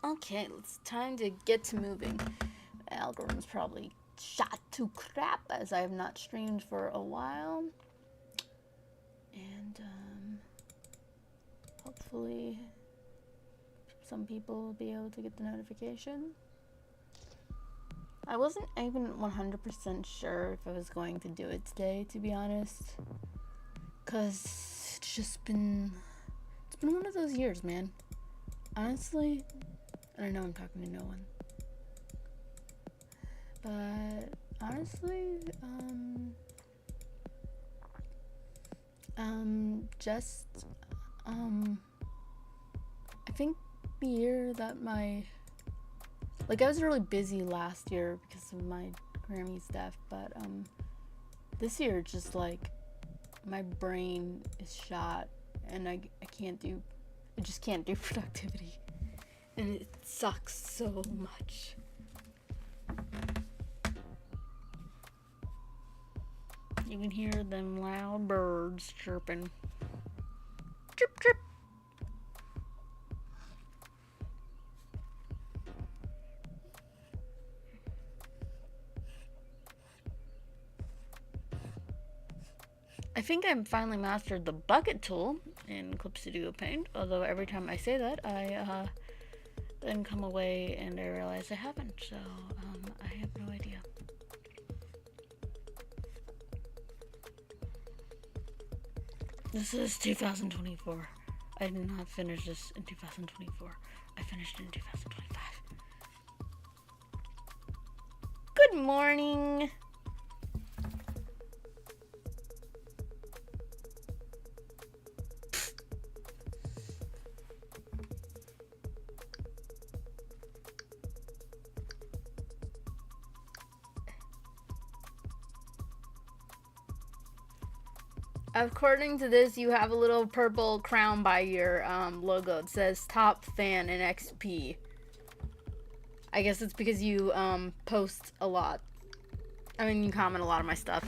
Okay, it's time to get to moving. The algorithm's probably shot to crap as I have not streamed for a while. And hopefully some people will be able to get the notification. I wasn't even 100% sure if I was going to do it today, to be honest. Cause it's been one of those years, man. Honestly, and I know I'm talking to no one. But honestly, I think the year that I was really busy last year because of my Grammy's death, but this year just like my brain is shot and I just can't do productivity, and it sucks so much. You can hear them loud birds chirping. Chirp, chirp. I think I finally mastered the bucket tool in clipstudiopaint, although every time I say that, I then come away and I realize I haven't, so I have no idea. This is 2024. I did not finish this in 2024. I finished it in 2025. Good morning! According to this, you have a little purple crown by your logo. It says top fan in XP. I guess it's because you post a lot. I mean, you comment a lot of my stuff.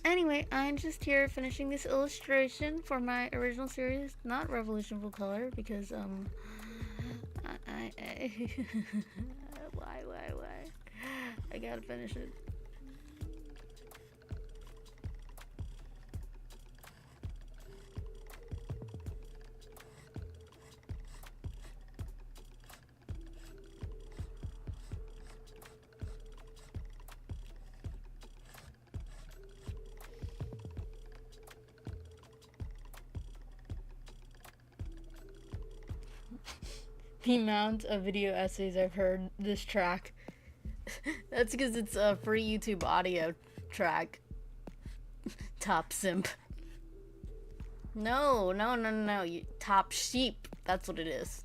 Anyway, I'm just here finishing this illustration for my original series, not Revolution Full Color, because why? I gotta finish it. The amount of video essays I've heard this track. That's because it's a free YouTube audio track. Top simp. No. You top sheep. That's what it is.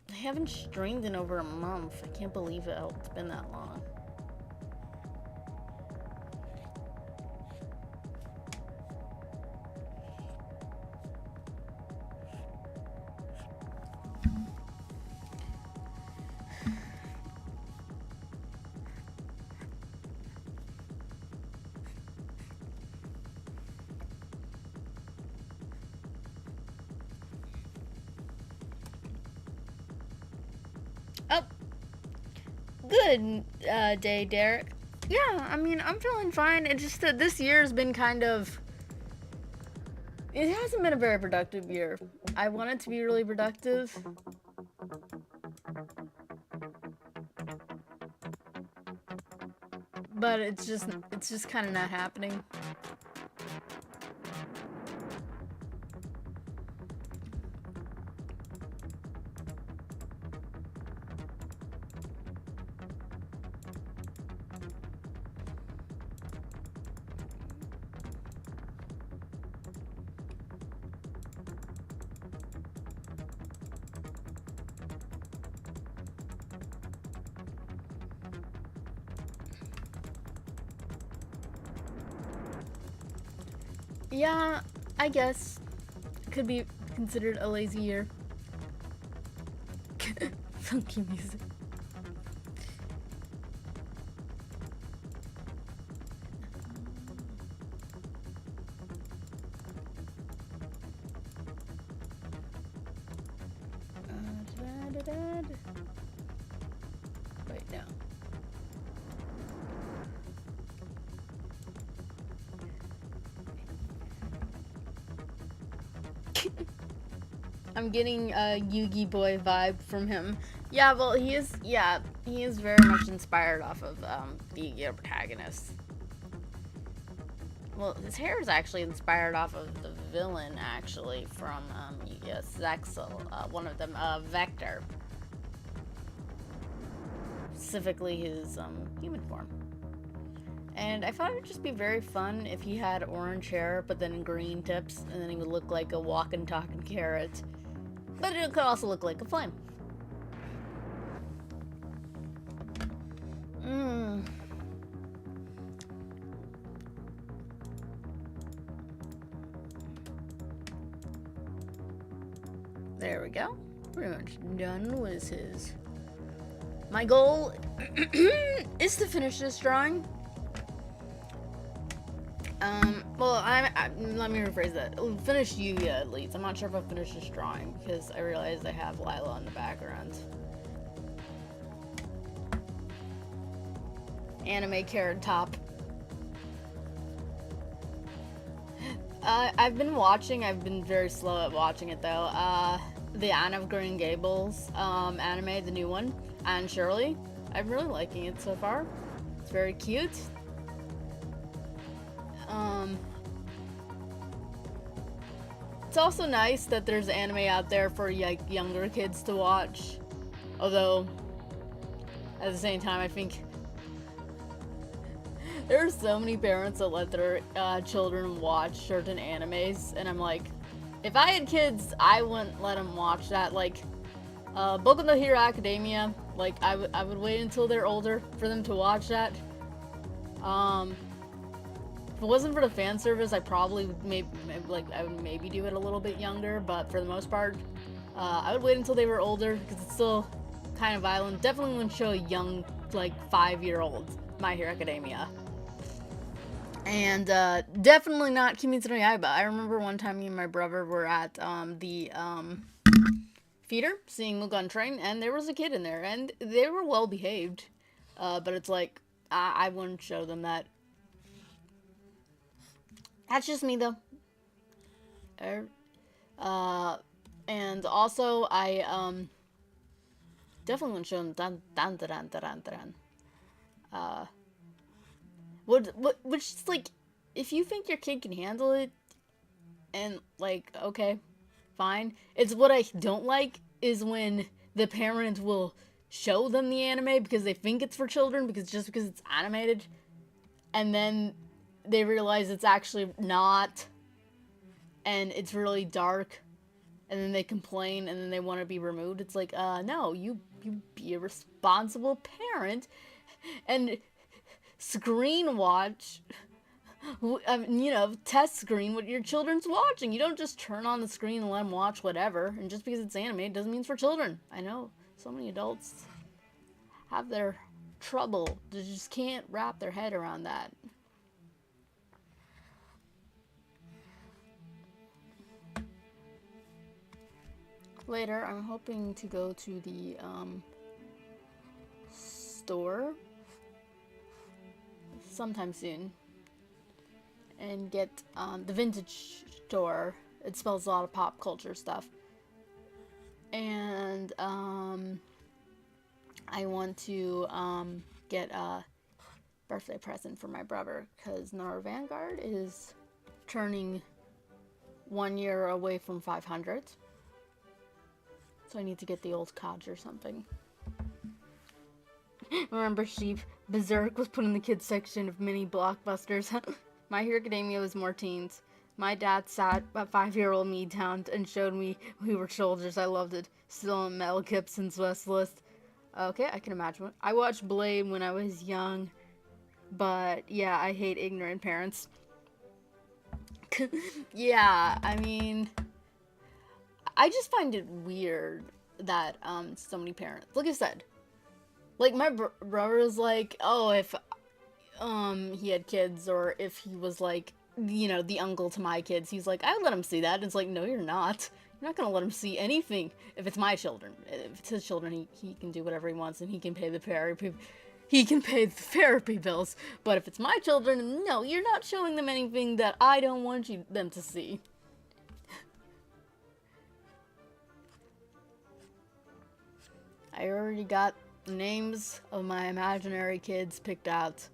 I haven't streamed in over a month. I can't believe it's been that long. Good day, Derek. Yeah, I mean, I'm feeling fine. It's just that this year has been kind of... It hasn't been a very productive year. I want it to be really productive. But it's just kind of not happening. Yeah, I guess it could be considered a lazy year. Funky music. Wait, no. I'm getting a Yugi boy vibe from him. Yeah, well, he is very much inspired off of the Yu-Gi-Oh protagonist. Well, his hair is actually inspired off of the villain, actually, from Yu-Gi-Oh! Zexal, one of them, Vector. Specifically his human form. And I thought it would just be very fun if he had orange hair, but then green tips, and then he would look like a walking, talking carrot. But it could also look like a flame. There we go. Pretty much done with his. My goal is to finish this drawing. Well, let me rephrase that. Finish Yuya at least. I'm not sure if I'll finish this drawing because I realized I have Lila in the background. Anime carrot top. I've been very slow at watching it though. The Anne of Green Gables anime, the new one, Anne Shirley. I'm really liking it so far. It's very cute. It's also nice that there's anime out there for younger kids to watch. Although, at the same time, I think there are so many parents that let their children watch certain animes, and I'm like, if I had kids, I wouldn't let them watch that. Like, Boku no Hero Academia, like, I would wait until they're older for them to watch that. If it wasn't for the fan service, I probably would I would maybe do it a little bit younger, but for the most part, I would wait until they were older, because it's still kind of violent. Definitely wouldn't show a young, like, 5-year-old My Hero Academia. And definitely not Kimetsu no Yaiba. I remember one time me and my brother were at the theater seeing Mugen Train, and there was a kid in there, and they were well behaved. But it's like, I wouldn't show them that. That's just me though. And also I definitely wouldn't show them which is like, if you think your kid can handle it, and like, okay, fine. It's what I don't like is when the parent will show them the anime because they think it's for children, because it's animated, and then they realize it's actually not, and it's really dark, and then they complain, and then they want to be removed. It's like, no, you be a responsible parent and screen watch, test screen what your children's watching. You don't just turn on the screen and let them watch whatever, and just because it's anime, it doesn't mean it's for children. I know so many adults have their trouble. They just can't wrap their head around that. Later, I'm hoping to go to the store sometime soon and get the vintage store. It spells a lot of pop culture stuff. And I want to get a birthday present for my brother, because Nora Vanguard is turning 1 year away from 500. So I need to get the old codge or something. Remember Sheep? Berserk was put in the kids section of mini blockbusters. My Hero Academia was more teens. My dad sat at 5-year-old me down and showed me we were soldiers. I loved it. Still on Mel Gibson's West list. Okay, I can imagine. I watched Blade when I was young. But yeah, I hate ignorant parents. Yeah, I mean, I just find it weird that so many parents, like I said, like my brother is like, oh, if he had kids, or if he was like, you know, the uncle to my kids, he's like, I let him see that. And it's like, no, you're not. You're not gonna let him see anything. If it's my children, if it's his children, he can do whatever he wants, and he can pay the therapy bills. But if it's my children, no, you're not showing them anything that I don't want them to see. I already got names of my imaginary kids picked out.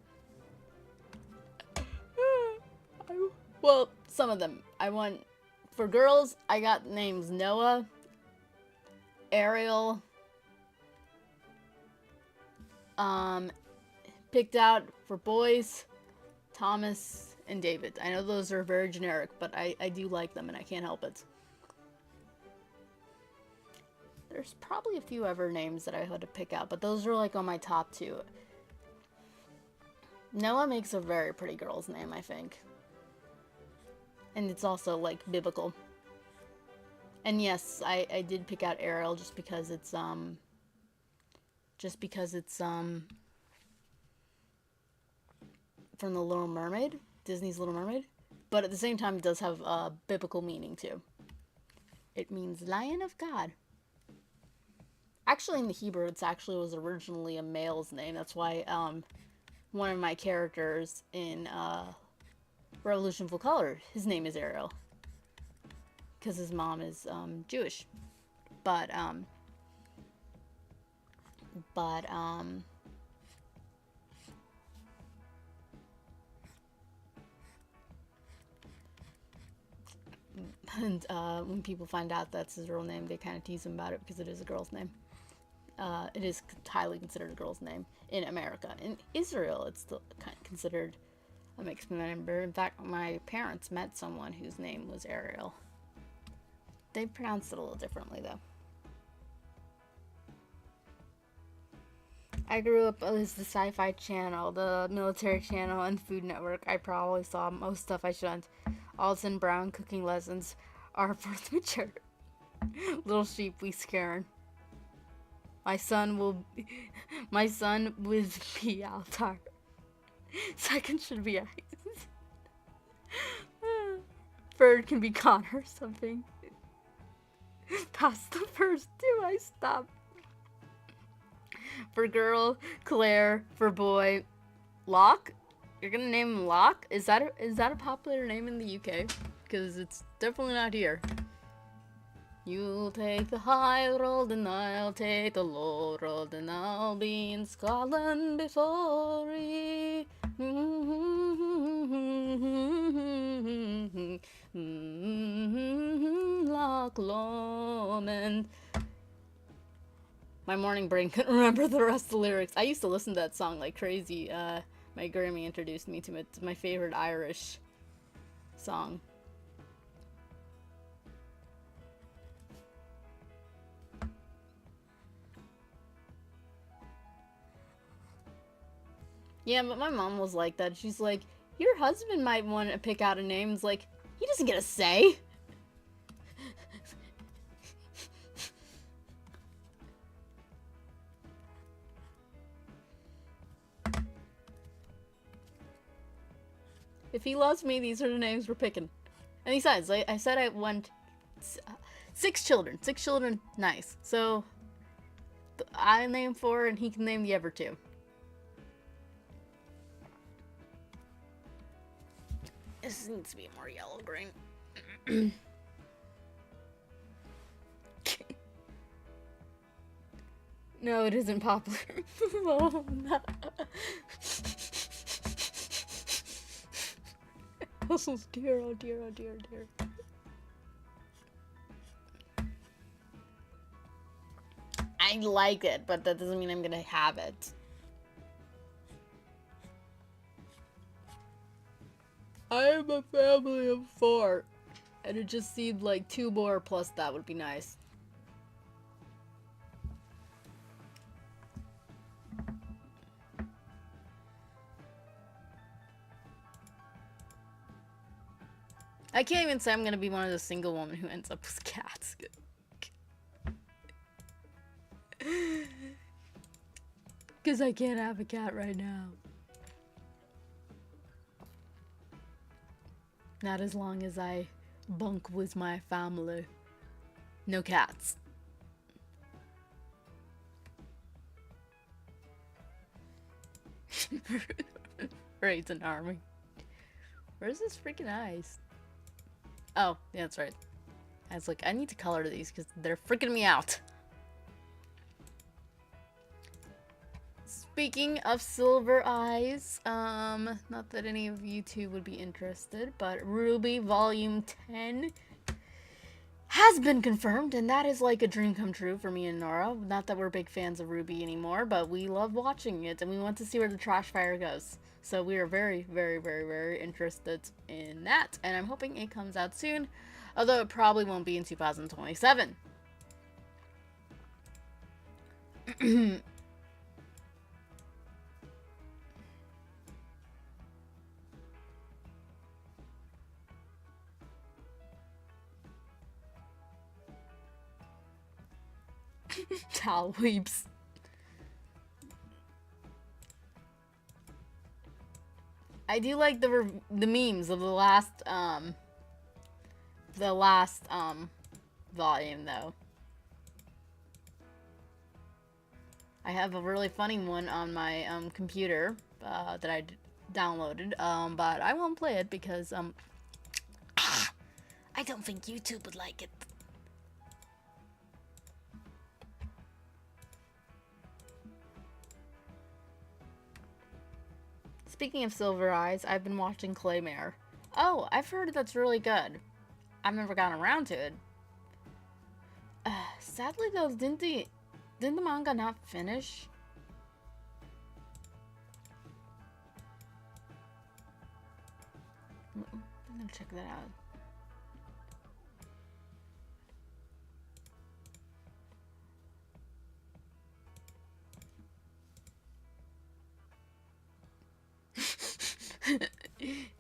Well, some of them. For girls, I got names Noah, Ariel, picked out for boys, Thomas and David. I know those are very generic, but I do like them and I can't help it. There's probably a few other names that I had to pick out, but those are like on my top 2. Noah makes a very pretty girl's name, I think. And it's also like biblical. And yes, I did pick out Ariel just because it's from The Little Mermaid, Disney's Little Mermaid. But at the same time, it does have a biblical meaning too. It means Lion of God. Actually, in the Hebrew, it actually was originally a male's name. That's why one of my characters in Revolution Full Color, his name is Ariel, because his mom is Jewish. But and when people find out that's his real name, they kind of tease him about it because it is a girl's name. It is highly considered a girl's name in America. In Israel, it's still kind of considered a mixed member. In fact, my parents met someone whose name was Ariel. They pronounced it a little differently, though. I grew up with the Sci-Fi Channel, the Military Channel, and Food Network. I probably saw most stuff I shouldn't. Alton Brown cooking lessons are birth material. Little sheep, we scaring. My son will be Altar. Second should be Ice. Third can be Connor or something. Past the first 2, I stop. For girl, Claire. For boy, Locke. You're gonna name him Locke? Is that a popular name in the UK? Because it's definitely not here. You'll take the high road and I'll take the low road, and I'll be in Scotland before ye. Loch Lomond. My morning brain couldn't remember the rest of the lyrics. I used to listen to that song like crazy. My Grammy introduced me to it. It's my favorite Irish song. Yeah, but my mom was like that. She's like, your husband might want to pick out a name. It's like, he doesn't get a say. If he loves me, these are the names we're picking. And besides, I said I want 6 children. 6 children, nice. So I name 4 and he can name the other 2. This needs to be more yellow-green. No, it isn't popular. Oh, no. Oh dear, oh dear, oh dear, oh dear. I like it, but that doesn't mean I'm gonna have it. I am a family of 4. And it just seemed like 2 more plus that would be nice. I can't even say I'm gonna be one of the single women who ends up with cats. Because I can't have a cat right now. Not as long as I bunk with my family. No cats. Raise an army. Where's this freaking ice? Oh, yeah, that's right. I was like, I need to color these because they're freaking me out. Speaking of silver eyes, not that any of you two would be interested, but Ruby Volume 10 has been confirmed, and that is like a dream come true for me and Nora. Not that we're big fans of Ruby anymore, but we love watching it, and we want to see where the trash fire goes. So we are very, very, very, very interested in that, and I'm hoping it comes out soon, although it probably won't be in 2027. Tal weeps. I do like the memes of the last volume though. I have a really funny one on my computer that I downloaded, but I won't play it because I don't think YouTube would like it. Speaking of Silver Eyes, I've been watching Claymare. Oh, I've heard that's really good. I've never gotten around to it. Sadly though, didn't the manga not finish? I'm gonna check that out.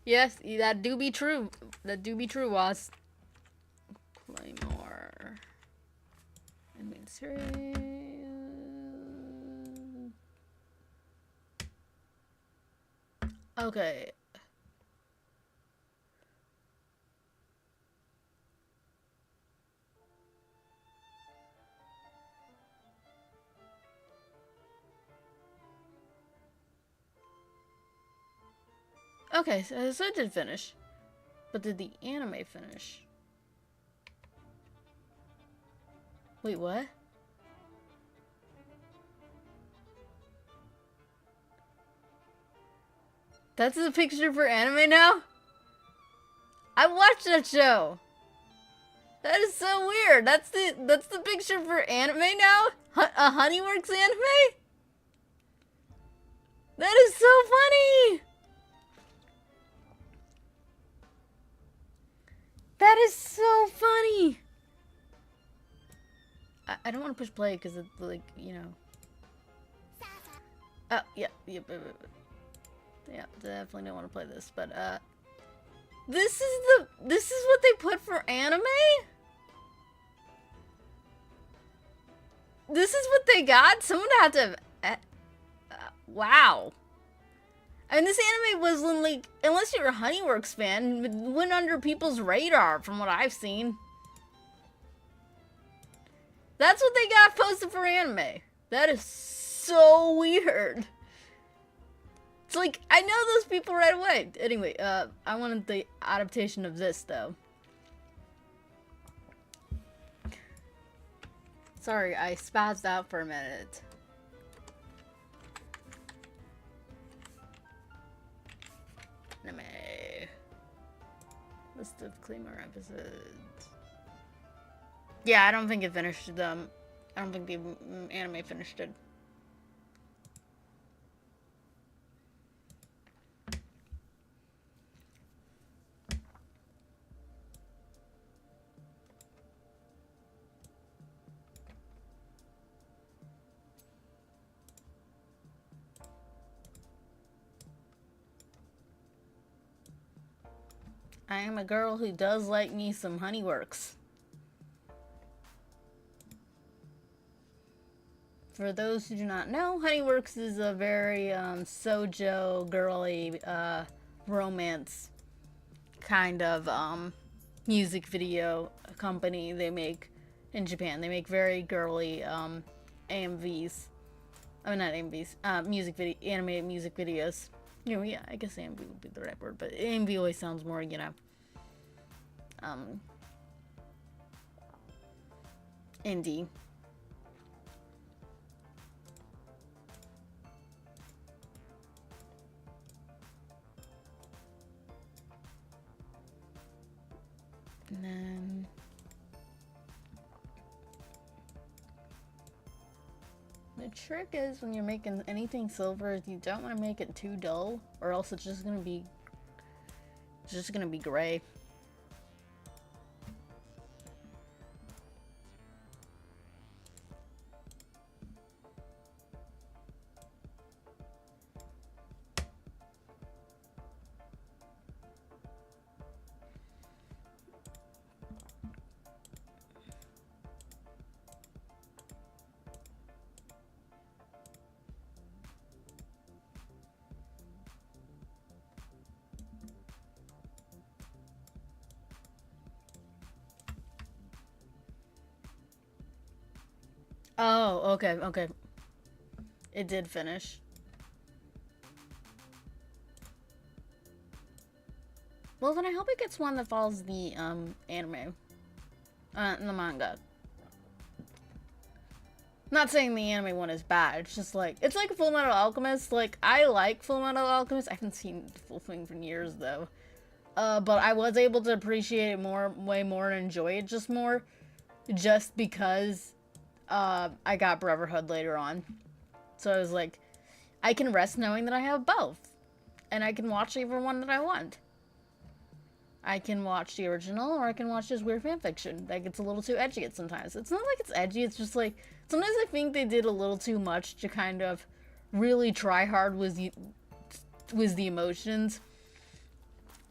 Yes, that do be true. That do be true, was. Claymore. Animated series. Okay. Okay, so it did finish. But did the anime finish? Wait, what? That's the picture for anime now? I watched that show. That is so weird. That's the picture for anime now? A Honeyworks anime? That is so funny. That is so funny. I don't want to push play because it's like, you know. Oh, yeah, yeah, definitely don't want to play this, but this is what they put for anime? This is what they got? Someone had to wow. And this anime was like, unless you're a Honeyworks fan, it went under people's radar from what I've seen. That's what they got posted for anime. That is so weird. It's like, I know those people right away. Anyway, I wanted the adaptation of this, though. Sorry, I spazzed out for a minute. Anime. List of Claymore episodes. Yeah, I don't think it finished them. I don't think the anime finished it. I am a girl who does like me some Honeyworks. For those who do not know, Honeyworks is a very shoujo girly romance kind of music video company they make in Japan. They make very girly AMVs. Oh, not AMVs. Music video, animated music videos. You know, yeah, I guess AMV would be the right word, but AMV always sounds more, you know, indie. And then the trick is when you're making anything silver is you don't want to make it too dull, or else it's just gonna be gray. Oh, okay, okay. It did finish. Well, then I hope it gets one that follows the anime, the manga. Not saying the anime one is bad. It's just like, it's like Full Metal Alchemist. Like, I like Full Metal Alchemist. I haven't seen the full thing for years though. But I was able to appreciate it way more, and enjoy it just more, just because I got Brotherhood later on. So I was like, I can rest knowing that I have both. And I can watch either one that I want. I can watch the original, or I can watch this weird fanfiction that gets a little too edgy at sometimes. It's not like it's edgy, it's just like, sometimes I think they did a little too much to kind of really try hard with the emotions.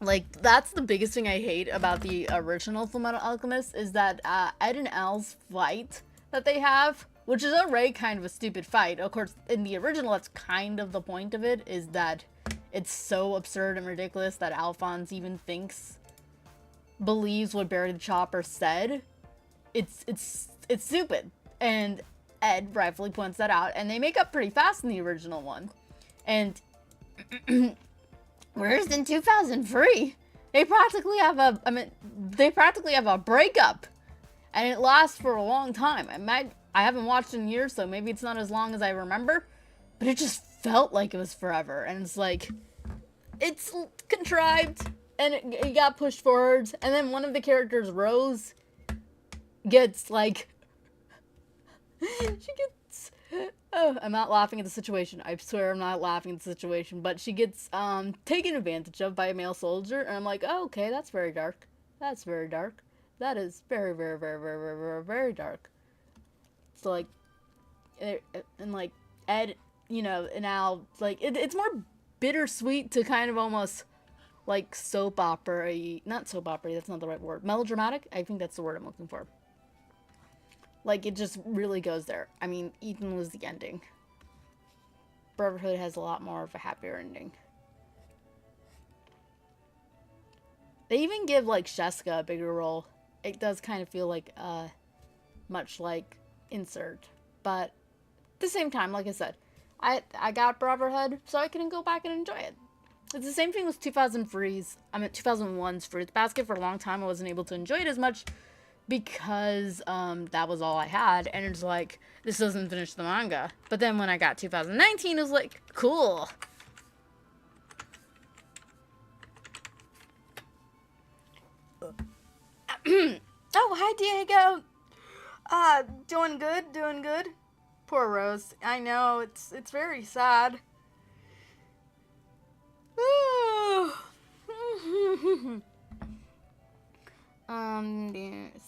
Like, that's the biggest thing I hate about the original Fullmetal Alchemist, is that Ed and Al's fight that they have, which is already kind of a stupid fight. Of course, in the original, that's kind of the point of it, is that it's so absurd and ridiculous that Alphonse even believes what Barry the Chopper said. It's stupid. And Ed rightfully points that out, and they make up pretty fast in the original one. And whereas in 2003, they practically have a breakup, and it lasts for a long time. I haven't watched in years, so maybe it's not as long as I remember, but it just felt like it was forever. And it's like, it's contrived, and it got pushed forwards, and then one of the characters, Rose, gets like, she gets, oh, I'm not laughing at the situation. I swear I'm not laughing at the situation, but she gets taken advantage of by a male soldier, and I'm like, oh, okay, that's very dark. That's very dark. That is very, very, very, very, very, very, very dark. So like, and like Ed, you know, and Al, like it's more bittersweet to kind of almost like soap opera, not soap opera, that's not the right word, melodramatic, I think that's the word I'm looking for. Like, it just really goes there. I mean, Ethan was the ending. Brotherhood has a lot more of a happier ending. They even give like Sheska a bigger role. It does kind of feel like much like Insert, but at the same time, like I said, I got Brotherhood, so I can go back and enjoy it. It's the same thing with 2001's Fruits Basket. For a long time, I wasn't able to enjoy it as much because that was all I had, and it's like, this doesn't finish the manga. But then when I got 2019, it was like, cool. Oh, hi, Diego. Doing good, doing good. Poor Rose. I know, it's very sad.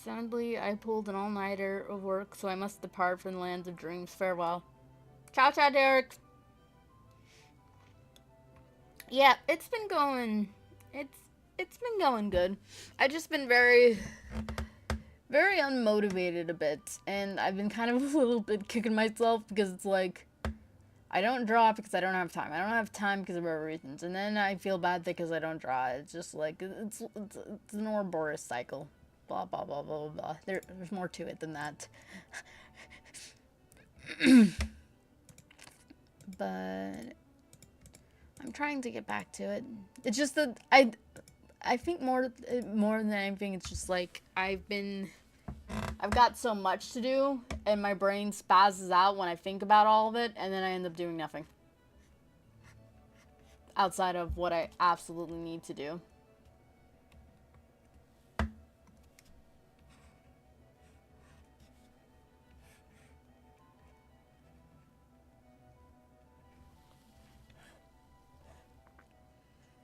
Sadly, I pulled an all-nighter of work, so I must depart from the lands of dreams. Farewell. Ciao, ciao, Derek. Yeah, it's been going. It's been going good. I just been very unmotivated a bit, and I've been kind of a little bit kicking myself because it's like, I don't draw because I don't have time. I don't have time because of other reasons, and then I feel bad because I don't draw. It's just like, it's an Ouroboros cycle. Blah blah blah blah blah. There's more to it than that. But I'm trying to get back to it. It's just that I think more than anything, it's just like I've got so much to do, and my brain spazzes out when I think about all of it, and then I end up doing nothing outside of what I absolutely need to do.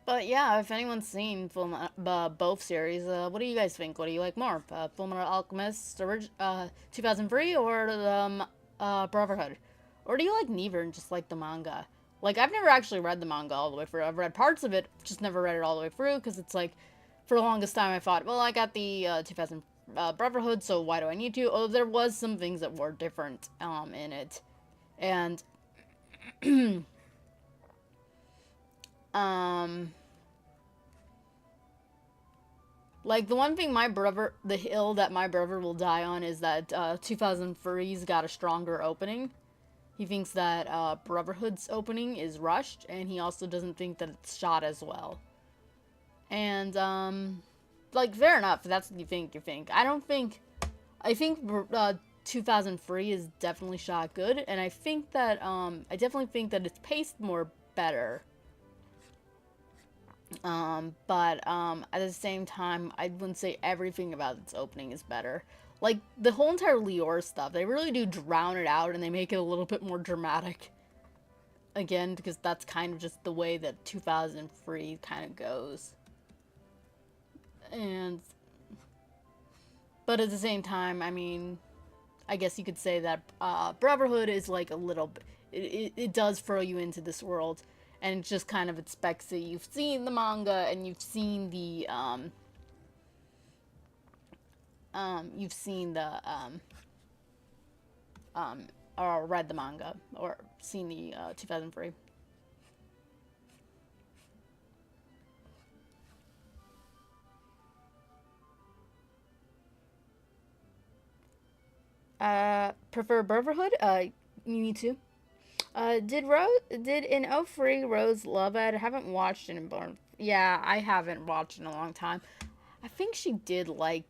But yeah, if anyone's seen both series, what do you guys think? What do you like more? Fullmetal Alchemist 2003 or Brotherhood? Or do you like neither and just like the manga? Like, I've never actually read the manga all the way through. I've read parts of it, just never read it all the way through, because it's like, for the longest time I thought, well, I got the 2000 Brotherhood, so why do I need to? Oh, there was some things that were different in it. And like, the one thing the hill that my brother will die on is that 2003's got a stronger opening. He thinks that Brotherhood's opening is rushed, and he also doesn't think that it's shot as well. And, like, fair enough, if that's what you think, I think 2003 is definitely shot good, and I think that, I definitely think that it's paced more better. But at the same time, I wouldn't say everything about its opening is better. Like, the whole entire Lior stuff, they really do drown it out, and they make it a little bit more dramatic. Again, because that's kind of just the way that 2003 kind of goes. But at the same time, I mean, I guess you could say that Brotherhood is like a little bit, it does throw you into this world, and it just kind of expects that you've seen the manga and you've seen the or read the manga or seen the 2003. Prefer Brotherhood? Me too. Did in 03 Rose love it? I haven't watched it in Born. Yeah, I haven't watched in a long time. I think she did like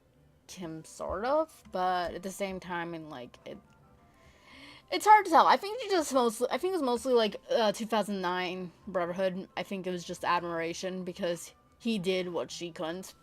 him, sort of, but at the same time, and like it's hard to tell. I think it was mostly like 2009 Brotherhood. I think it was just admiration because he did what she couldn't.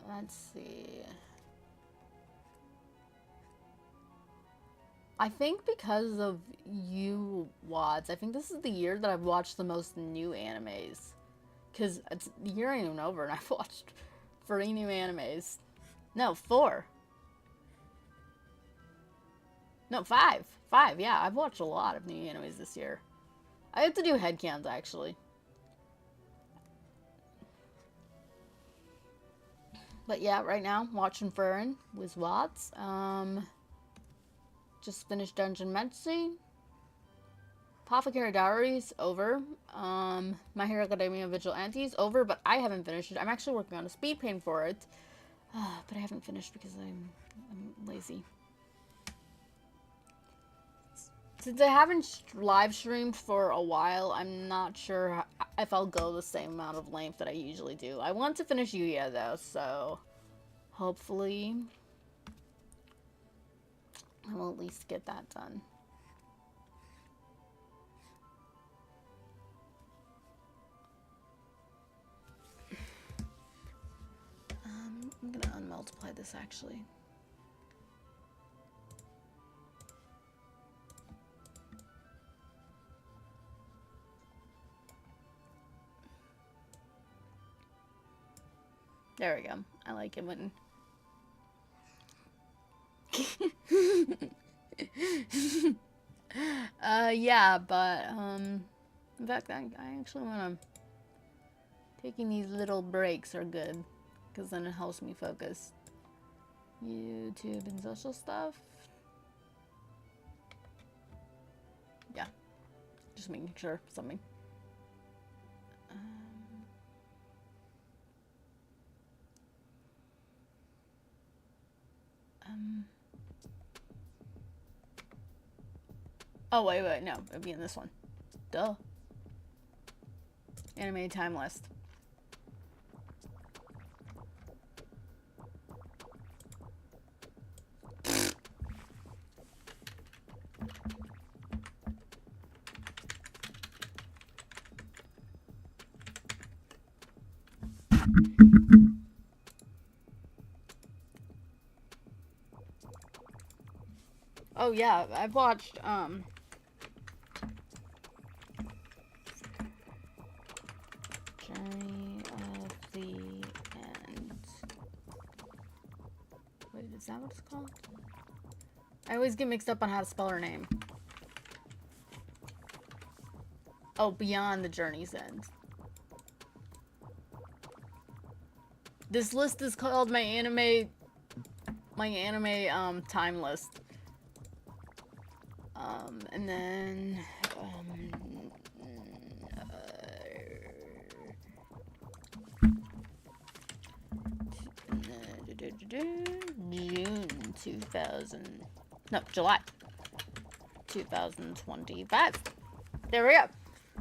Let's see. I think because of you, Wads, I think this is the year that I've watched the most new animes. Because the year ain't even over, and I've watched 3 new animes. No, 4. No, 5. 5, yeah. I've watched a lot of new animes this year. I have to do headcans, actually. But yeah, right now, watching Furrin with Watts. Just finished Dungeon Metzing. Apothecary Diaries, over. My Hero Academia Vigilantes, over, but I haven't finished it. I'm actually working on a speed paint for it. But I haven't finished because I'm lazy. Since I haven't live streamed for a while, I'm not sure if I'll go the same amount of length that I usually do. I want to finish Yuya though, so hopefully I will at least get that done. I'm gonna unmultiply this actually. There we go. I like it when... yeah, but, in fact, I actually want to... Taking these little breaks are good, because then it helps me focus. YouTube and social stuff. Yeah. Just making sure something. Oh, wait, no. It'd be in this one. Duh. Anime time list. Oh yeah, I've watched Journey of the End. Wait, is that what it's called? I always get mixed up on how to spell her name. Oh, Beyond the Journey's End. This list is called my anime time list. And then June 2000, no, July 2025. There we go.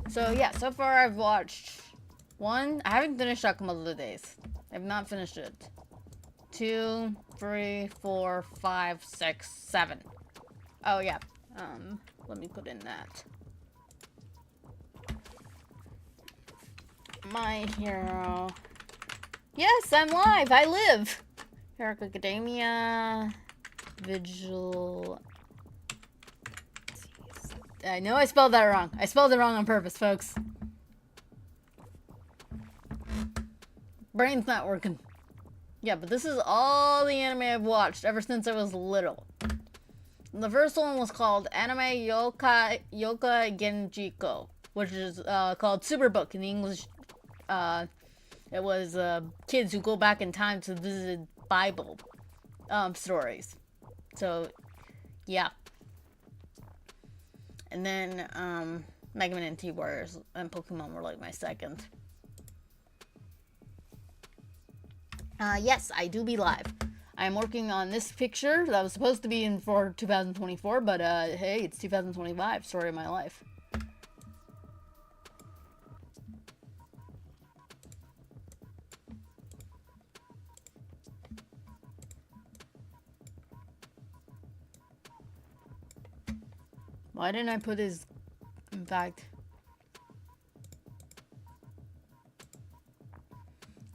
So yeah, so far I've watched 1. I haven't finished Akuma of the Days. I've not finished it. 2, 3, 4, 5, 6, 7. Oh yeah. Let me put in that. My Hero. Yes, I'm live. I live. Hero Academia. Vigil. I know I spelled that wrong. I spelled it wrong on purpose, folks. Brain's not working. Yeah, but this is all the anime I've watched ever since I was little. The first one was called Anime Yokai Genjiko, which is called Superbook in the English. It was kids who go back in time to visit Bible stories. So, yeah. And then Mega Man and T-Warriors and Pokemon were like my second. Yes, I do be live. I'm working on this picture that was supposed to be in for 2024, but hey, it's 2025. Story of my life. Why didn't I put his... In fact...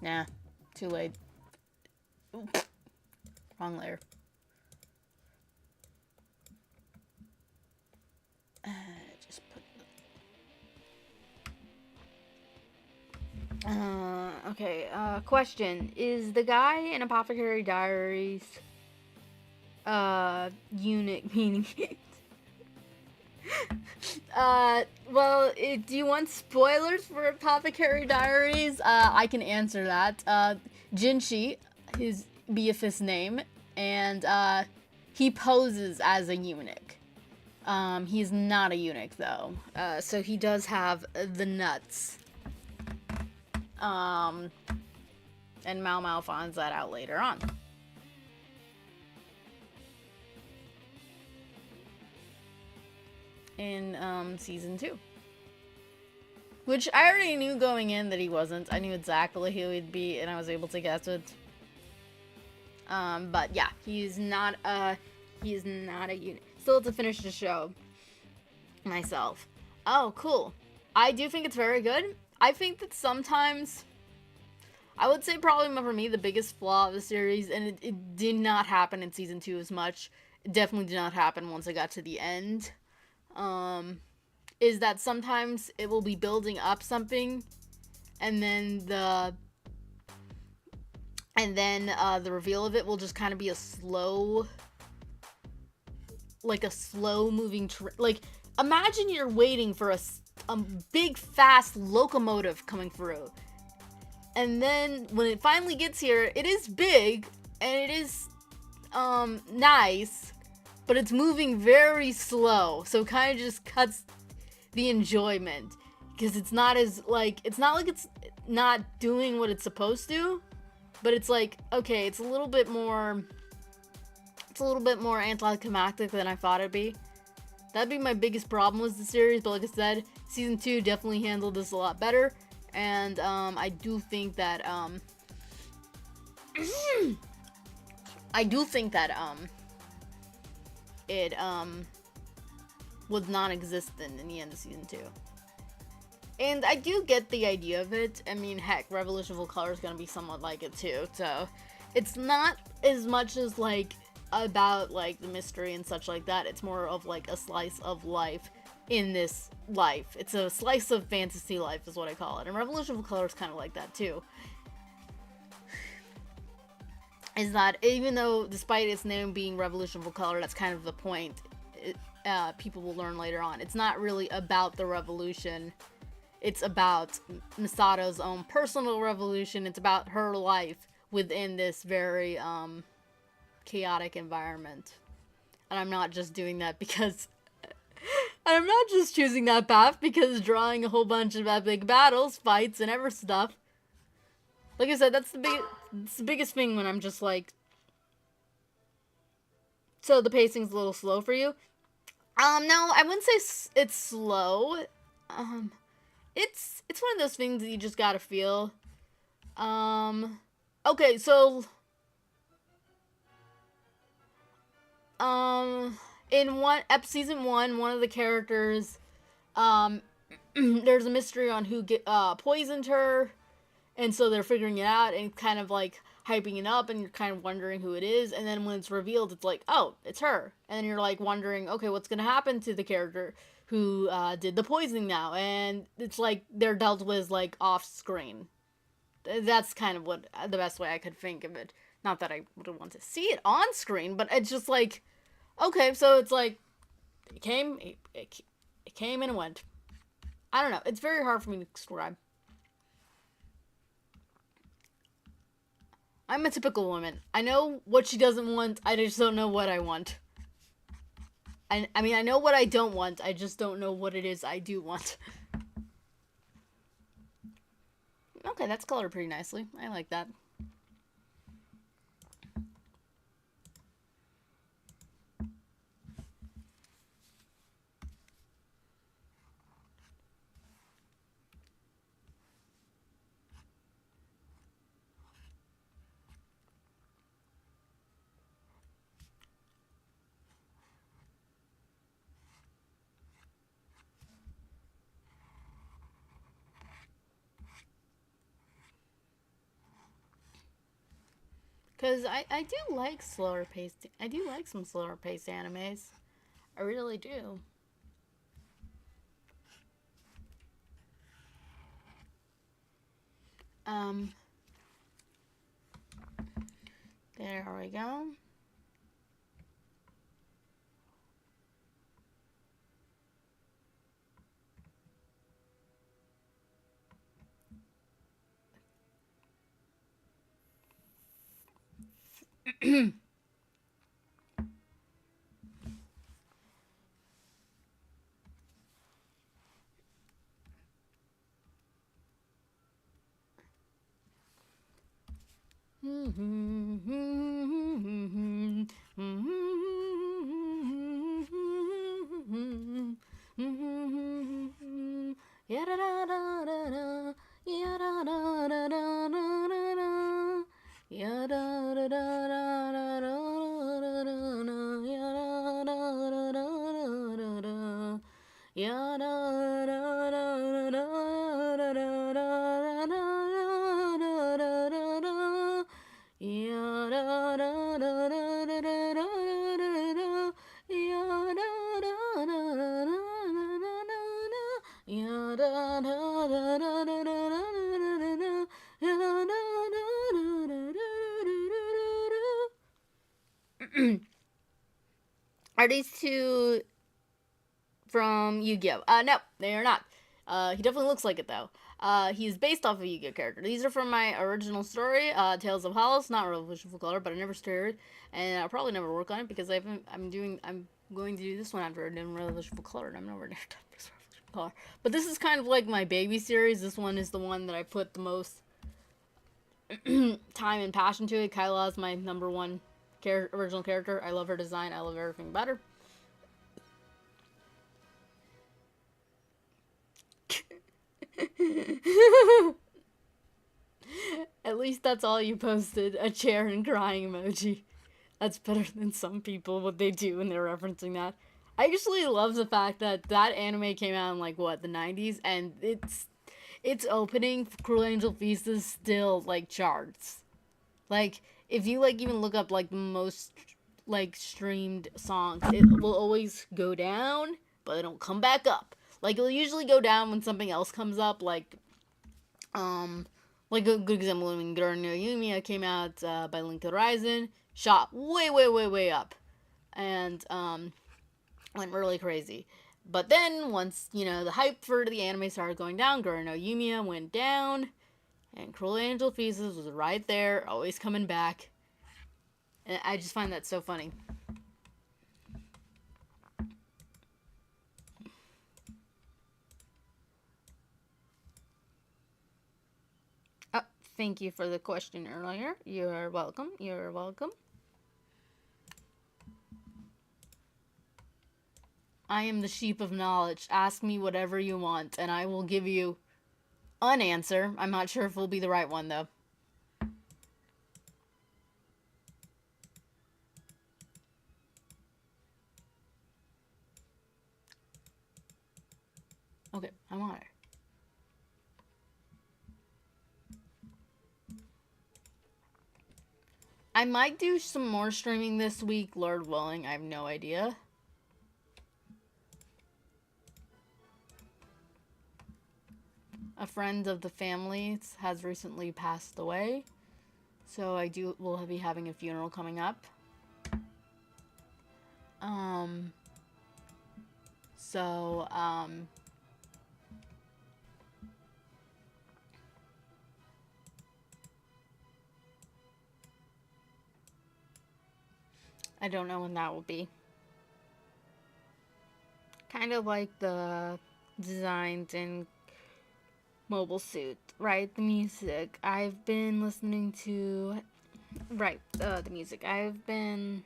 Nah, too late. Oops. Wrong layer. Just put... okay, question. Is the guy in Apothecary Diaries Eunuch meaning. Well, do you want spoilers for Apothecary Diaries? I can answer that. Jinshi, his BF's name, and, he poses as a eunuch. He's not a eunuch, though. So he does have the nuts. And Mao Mao finds that out later on. In, season 2. Which I already knew going in that he wasn't. I knew exactly who he'd be, and I was able to guess it. But yeah, he's not a eunuch. Still have to finish the show myself. Oh, cool. I do think it's very good. I think that sometimes, I would say probably for me, the biggest flaw of the series, and it did not happen in season 2 as much. It definitely did not happen once I got to the end. Is that sometimes it will be building up something, and then the reveal of it will just kind of be a slow, like a slow moving like, imagine you're waiting for a big fast locomotive coming through, and then when it finally gets here, it is big and it is nice, but it's moving very slow, so it kind of just cuts the enjoyment, because it's not as, like, it's not like it's not doing what it's supposed to, but it's like, okay, it's a little bit more anticlimactic than I thought it'd be. That'd be my biggest problem with the series, but like I said, season 2 definitely handled this a lot better, and I do think that it was non-existent in the end of season 2. And I do get the idea of it. I mean, heck, Revolution Full Color is gonna be somewhat like it too, so it's not as much as, like, about, like, the mystery and such like that. It's more of, like, a slice of life in this life. It's a slice of fantasy life is what I call it, and Revolution Full Color is kind of like that too. Is that even though, despite its name being Revolution Full Color, that's kind of the point. People will learn later on. It's not really about the revolution. It's about Misato's own personal revolution. It's about her life within this very chaotic environment. And I'm not just doing that because I'm not just choosing that path because drawing a whole bunch of epic battles, fights, and ever stuff. Like I said, that's the biggest thing when I'm just like, so the pacing's a little slow for you. No, I wouldn't say it's slow. It's one of those things that you just gotta feel. Okay, so, in season 1, one of the characters, there's a mystery on who poisoned her, and so they're figuring it out, and kind of, like, hyping it up, and you're kind of wondering who it is, and then when it's revealed, it's like, oh, it's her. And then you're, like, wondering, okay, what's gonna happen to the character who did the poisoning now? And it's like they're dealt with, like, off screen. That's kind of what the best way I could think of it. Not that I would want to see it on screen, but it's just like, okay, so it's like, it came and it went. I don't know. It's very hard for me to describe. I'm a typical woman. I know what she doesn't want. I just don't know what I want. I mean, I know what I don't want. I just don't know what it is I do want. Okay, that's colored pretty nicely. I like that. Because I do like slower paced. I do like some slower paced animes. I really do. There we go. Are these two from Yu-Gi-Oh? No, they are not. He definitely looks like it though. He's based off of a Yu-Gi-Oh character. These are from my original story, Tales of Hollis, not Revolution Full Color, but I never started, and I'll probably never work on it because I'm going to do this one after I'm done Revolution Full Color, and I'm never done Revolution Full Color. But this is kind of like my baby series. This one is the one that I put the most time and passion to it. Kyla is my number one original character. I love her design. I love everything about her. At least that's all you posted. A chair and crying emoji. That's better than some people, what they do when they're referencing that. I actually love the fact that that anime came out in, like, what, the 90s? And its opening, Cruel Angel Feast, is still, like, charts. Like, if you, like, even look up, like, the most, like, streamed songs, it will always go down, but it don't come back up. Like, it'll usually go down when something else comes up, like a good example when Gurren no Yumiya came out by Link to the Horizon, shot way up, and went really crazy. But then once the hype for the anime started going down, Gurren no Yumiya went down, and Cruel Angel Feast was right there, always coming back. And I just find that so funny. Thank you for the question earlier. You're welcome. You're welcome. I am the sheep of knowledge. Ask me whatever you want, and I will give you an answer. I'm not sure if it'll be the right one, though. Okay, I'm on it. I might do some more streaming this week, Lord willing. I have no idea. A friend of the family has recently passed away, so will be having a funeral coming up. I don't know when that will be. Kind of like the designs in Mobile Suit, right? The music. I've been listening to... Right, the music. I've been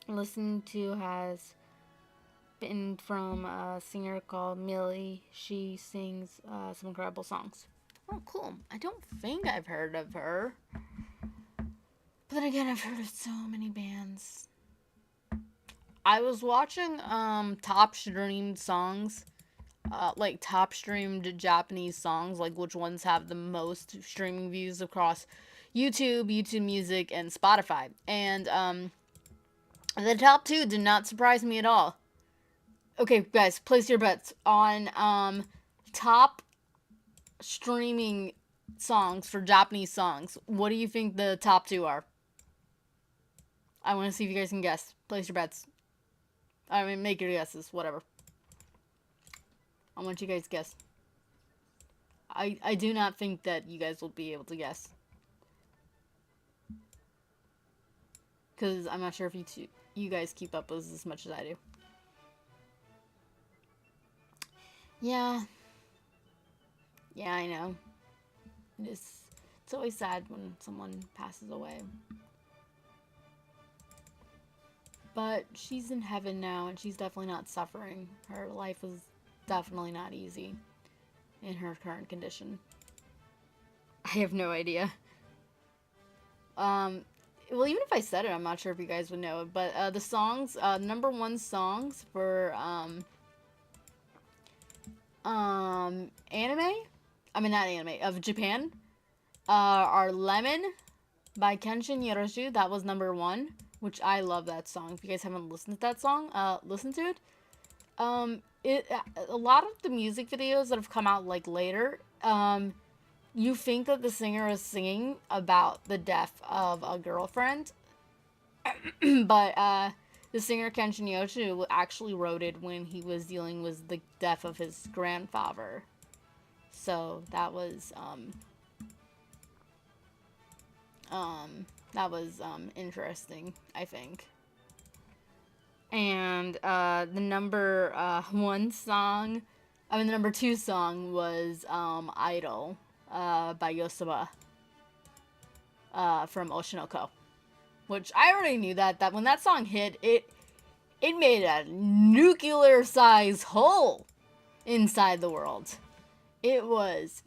listening to has been from a singer called Millie. She sings some incredible songs. Oh, cool. I don't think I've heard of her. But then again, I've heard of so many bands. I was watching top streamed songs, like top streamed Japanese songs, like which ones have the most streaming views across YouTube, YouTube Music, and Spotify. And the top two did not surprise me at all. Okay, guys, place your bets on top streaming songs for Japanese songs. What do you think the top two are? I want to see if you guys can guess. Place your bets. I mean, make your guesses. Whatever. I want you guys to guess. I do not think that you guys will be able to guess. because I'm not sure if you guys keep up with this as much as I do. Yeah. Yeah, I know. It's always sad when someone passes away. But she's in heaven now, and she's definitely not suffering. Her life was definitely not easy in her current condition. I have no idea. Well, even if I said it, I'm not sure if you guys would know it. But the songs, number one songs for anime. I mean, not anime, of Japan. Are Lemon by Kenshin Yoroshu. That was number one, which I love that song. If you guys haven't listened to that song, listen to it. A lot of the music videos that have come out like later, you think that the singer is singing about the death of a girlfriend, but the singer Kenshin Yoroshu actually wrote it when he was dealing with the death of his grandfather. So that was interesting, I think. And the number the number two song was Idol by Yosuba from Oshinoko, which I already knew that when that song hit, it made a nuclear size hole inside the world. It was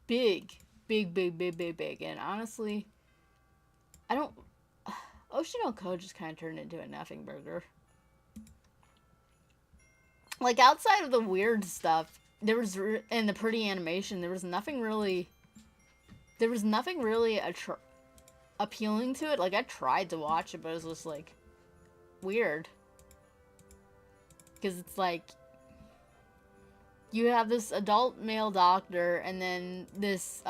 big, and honestly, Oshinoko just kind of turned into a nothing burger. Like, outside of the weird stuff, and the pretty animation, there was nothing really appealing to it. Like, I tried to watch it, but it was just, like, weird. Because it's like, you have this adult male doctor, and then this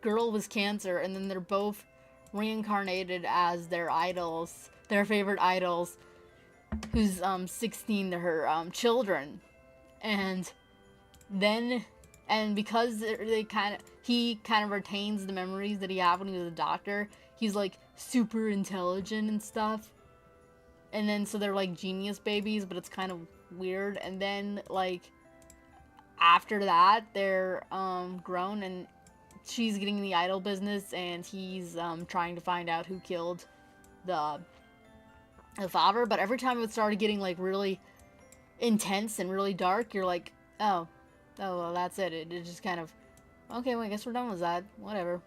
girl with cancer, and then they're both reincarnated as their idols, their favorite idols, who's 16 to her children. And because he kind of retains the memories that he had when he was a doctor, he's like super intelligent and stuff. And then so they're like genius babies, but it's kind of weird. And then like after that, they're grown, and she's getting in the idol business, and he's trying to find out who killed the father. But every time it started getting like really intense and really dark, you're like, oh well, that's it. It just kind of, okay, well, I guess we're done with that. Whatever.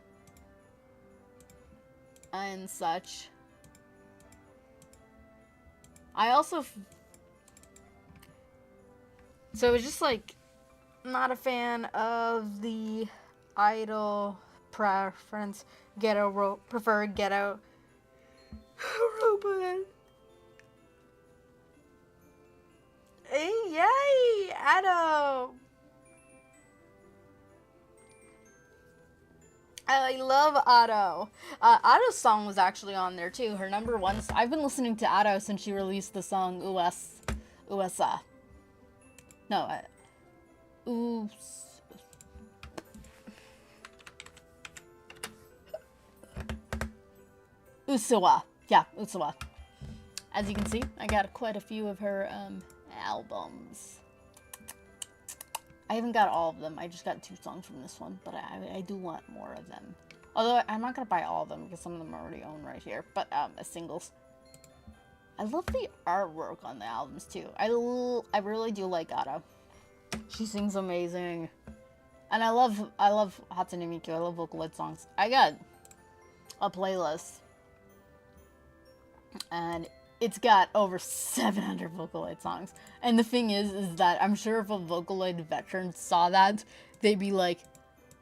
And such. I also so it was just like not a fan of the idol preference. Prefer ghetto robot. Hey, yay, Ado! I love Ado. Ado's song was actually on there too. Her number one. I've been listening to Ado since she released the song USA. No, Usawa. Yeah, Usawa. As you can see, I got quite a few of her albums. I haven't got all of them. I just got 2 songs from this one, but I do want more of them. Although I'm not gonna buy all of them because some of them I already own right here. But as singles, I love the artwork on the albums too. I really do like Ado. She sings amazing, and I love Hatsune Miku. I love Vocaloid songs. I got a playlist, and it's got over 700 Vocaloid songs. And the thing is that I'm sure if a Vocaloid veteran saw that, they'd be like,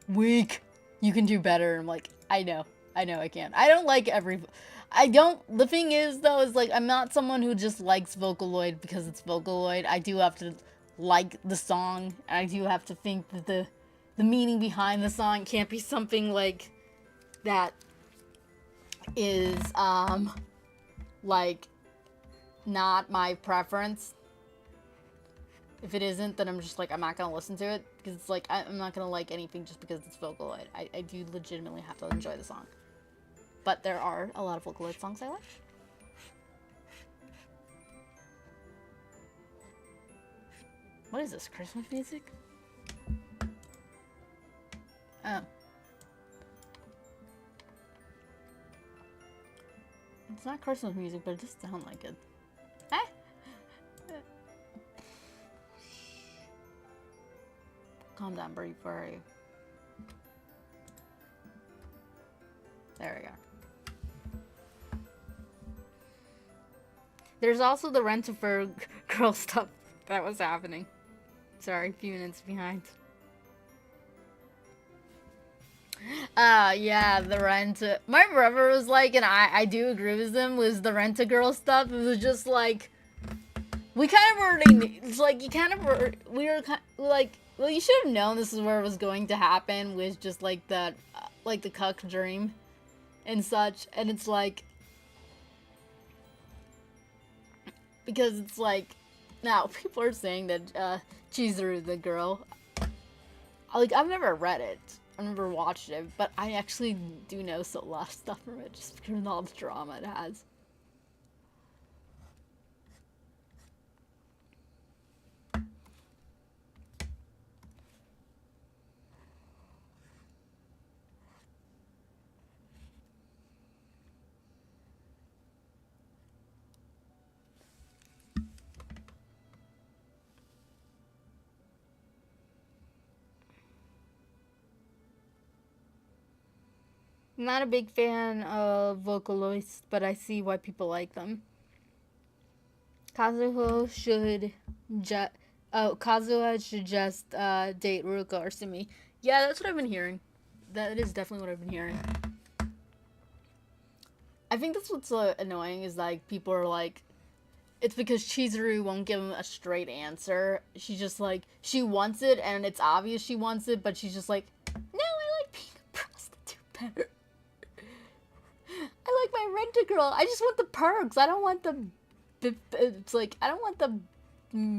weak, you can do better. And I'm like, I know I can. I don't like the thing is though, is like, I'm not someone who just likes Vocaloid because it's Vocaloid. I do have to like the song, and I do have to think that the meaning behind the song can't be something like that is, like, not my preference. If it isn't, then I'm just like, I'm not gonna listen to it, because it's like, I'm not gonna like anything just because it's Vocaloid. I do legitimately have to enjoy the song. but there are a lot of Vocaloid songs I like. What is this, Christmas music? Oh. It's not Christmas music, but it does sound like it. Calm down, Birdie. Where are you? There we go. There's also the Rent-A-Fur girl stuff that was happening. Sorry, a few minutes behind. Yeah, the Rent-A... My brother was like, and I do agree with him, was the Rent-A-Girl stuff. It was just like... We kind of already... It's like, you kind of... We were kind of like... Well, you should have known this is where it was going to happen, with just like that... like the cuck dream and such. And it's like... Because it's like... Now, people are saying that Chizuru, the girl... Like, I've never read it. I've never watched it, but I actually do know a lot of stuff from it just because of all the drama it has. I'm not a big fan of Vocaloids, but I see why people like them. Kazuha should just date Ruka or Sumi. Yeah, that's what I've been hearing. That is definitely what I've been hearing. I think that's what's annoying is like people are like, it's because Chizuru won't give him a straight answer. She's just like, she wants it and it's obvious she wants it, but she's just like, no, I like being a prostitute better. I like my Rent-A-Girl. I just want the perks. I don't want the... It's like, I don't want the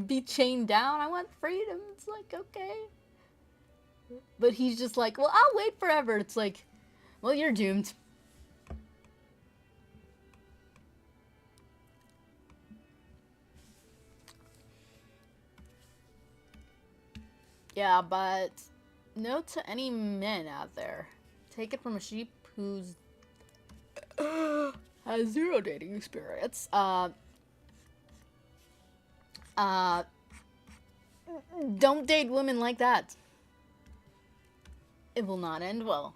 be chained down. I want freedom. It's like, okay. But he's just like, well, I'll wait forever. It's like, well, you're doomed. Yeah, but note to any men out there. Take it from a sheep who's has zero dating experience. Don't date women like that. It will not end well.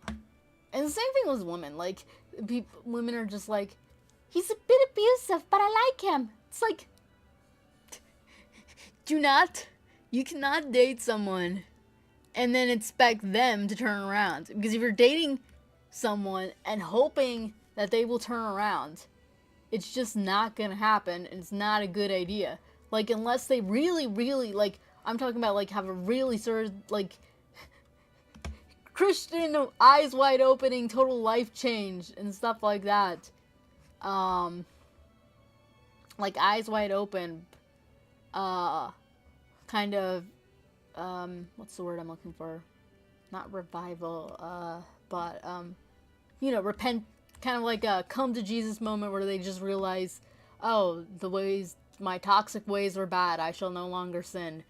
And the same thing with women. Like, women are just like, he's a bit abusive, but I like him. It's like, you cannot date someone and then expect them to turn around. Because if you're dating someone and hoping that they will turn around, it's just not gonna happen, and it's not a good idea. Like, unless they really, really, like, I'm talking about, like, have a really sort of, like, Christian, eyes wide opening, total life change, and stuff like that. Like, eyes wide open, kind of, what's the word I'm looking for? Not revival, but, you know, repent, kind of like a come to Jesus moment where they just realize, oh, my toxic ways were bad, I shall no longer sin,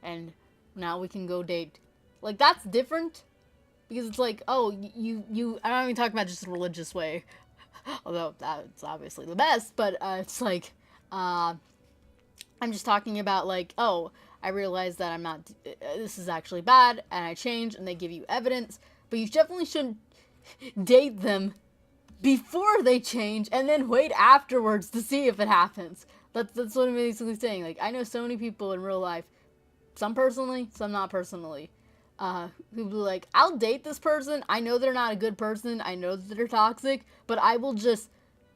and now we can go date. Like, that's different, because it's like, oh, I'm not even talking about just a religious way, although that's obviously the best, but, it's like, I'm just talking about, like, oh, I realize that this is actually bad, and I change, and they give you evidence, but you definitely shouldn't date them before they change, and then wait afterwards to see if it happens. That's what I'm basically saying. Like, I know so many people in real life, some personally, some not personally, who be like, I'll date this person, I know they're not a good person, I know that they're toxic, but I will just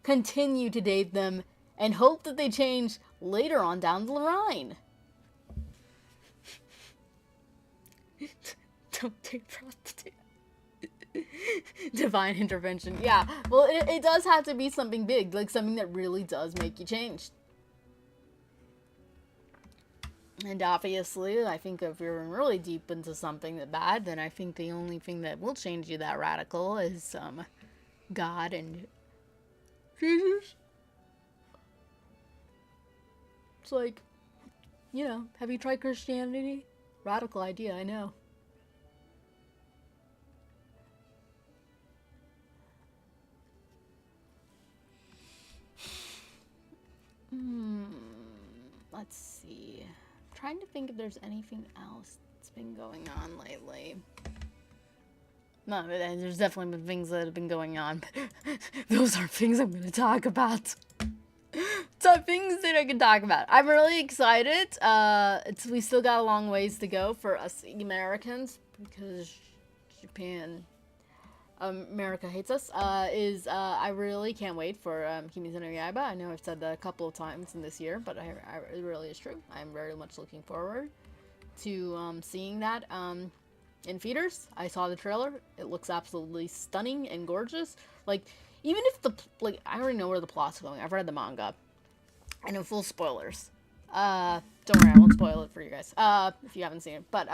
continue to date them and hope that they change later on down the line. Don't date prostitutes. Divine intervention. Yeah, well, it does have to be something big, like something that really does make you change. And obviously, I think if you're really deep into something that bad, then I think the only thing that will change you that radical is God and Jesus. It's like, you know, have you tried Christianity? Radical idea, I know. Let's see. I'm trying to think if there's anything else that's been going on lately. No, there's definitely been things that have been going on, but those are things I'm going to talk about. So things that I can talk about. I'm really excited. We still got a long ways to go for us Americans because Japan, America hates us. I really can't wait for Kimetsu no Yaiba. I know I've said that a couple of times in this year, but it really is true. I'm very much looking forward to seeing that in theaters. I saw the trailer. It looks absolutely stunning and gorgeous. Like, even if I already know where the plot's going. I've read the manga. I know full spoilers. Don't worry, I won't spoil it for you guys. If you haven't seen it. But,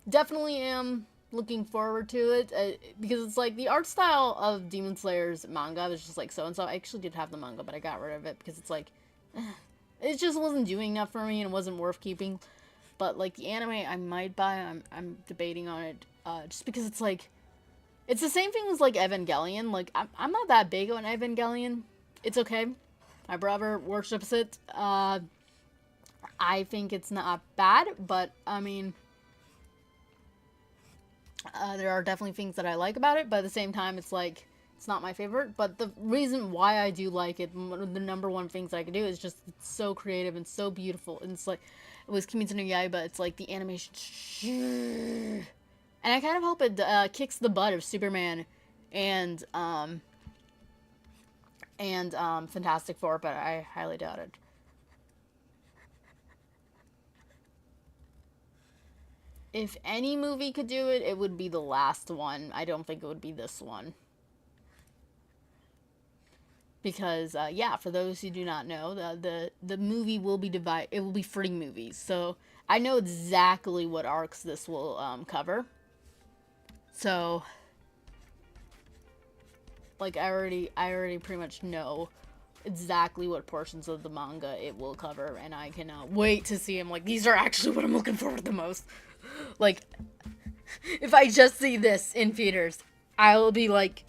definitely am looking forward to it. Because it's like, the art style of Demon Slayer's manga was just like so-and-so. I actually did have the manga, but I got rid of it because it's like, it just wasn't doing enough for me and it wasn't worth keeping. But, like, the anime I might buy, I'm debating on it, just because it's like, it's the same thing as, like, Evangelion. Like, I'm not that big on Evangelion. It's okay. My brother worships it. I think it's not bad, but, I mean, there are definitely things that I like about it, but at the same time, it's like, it's not my favorite. But the reason why I do like it, one of the number one things I can do is just, it's so creative and so beautiful. And it's like, it was Kimetsu no Yaiba, it's like the animation. And I kind of hope it kicks the butt of Superman and Fantastic Four, but I highly doubt it. If any movie could do it, it would be the last one. I don't think it would be this one. Because, yeah, for those who do not know, the movie will be divided. It will be 3 movies. So, I know exactly what arcs this will cover. So, like, I already pretty much know exactly what portions of the manga it will cover, and I cannot wait to see them. Like, these are actually what I'm looking forward to the most. Like, if I just see this in theaters, I will be like,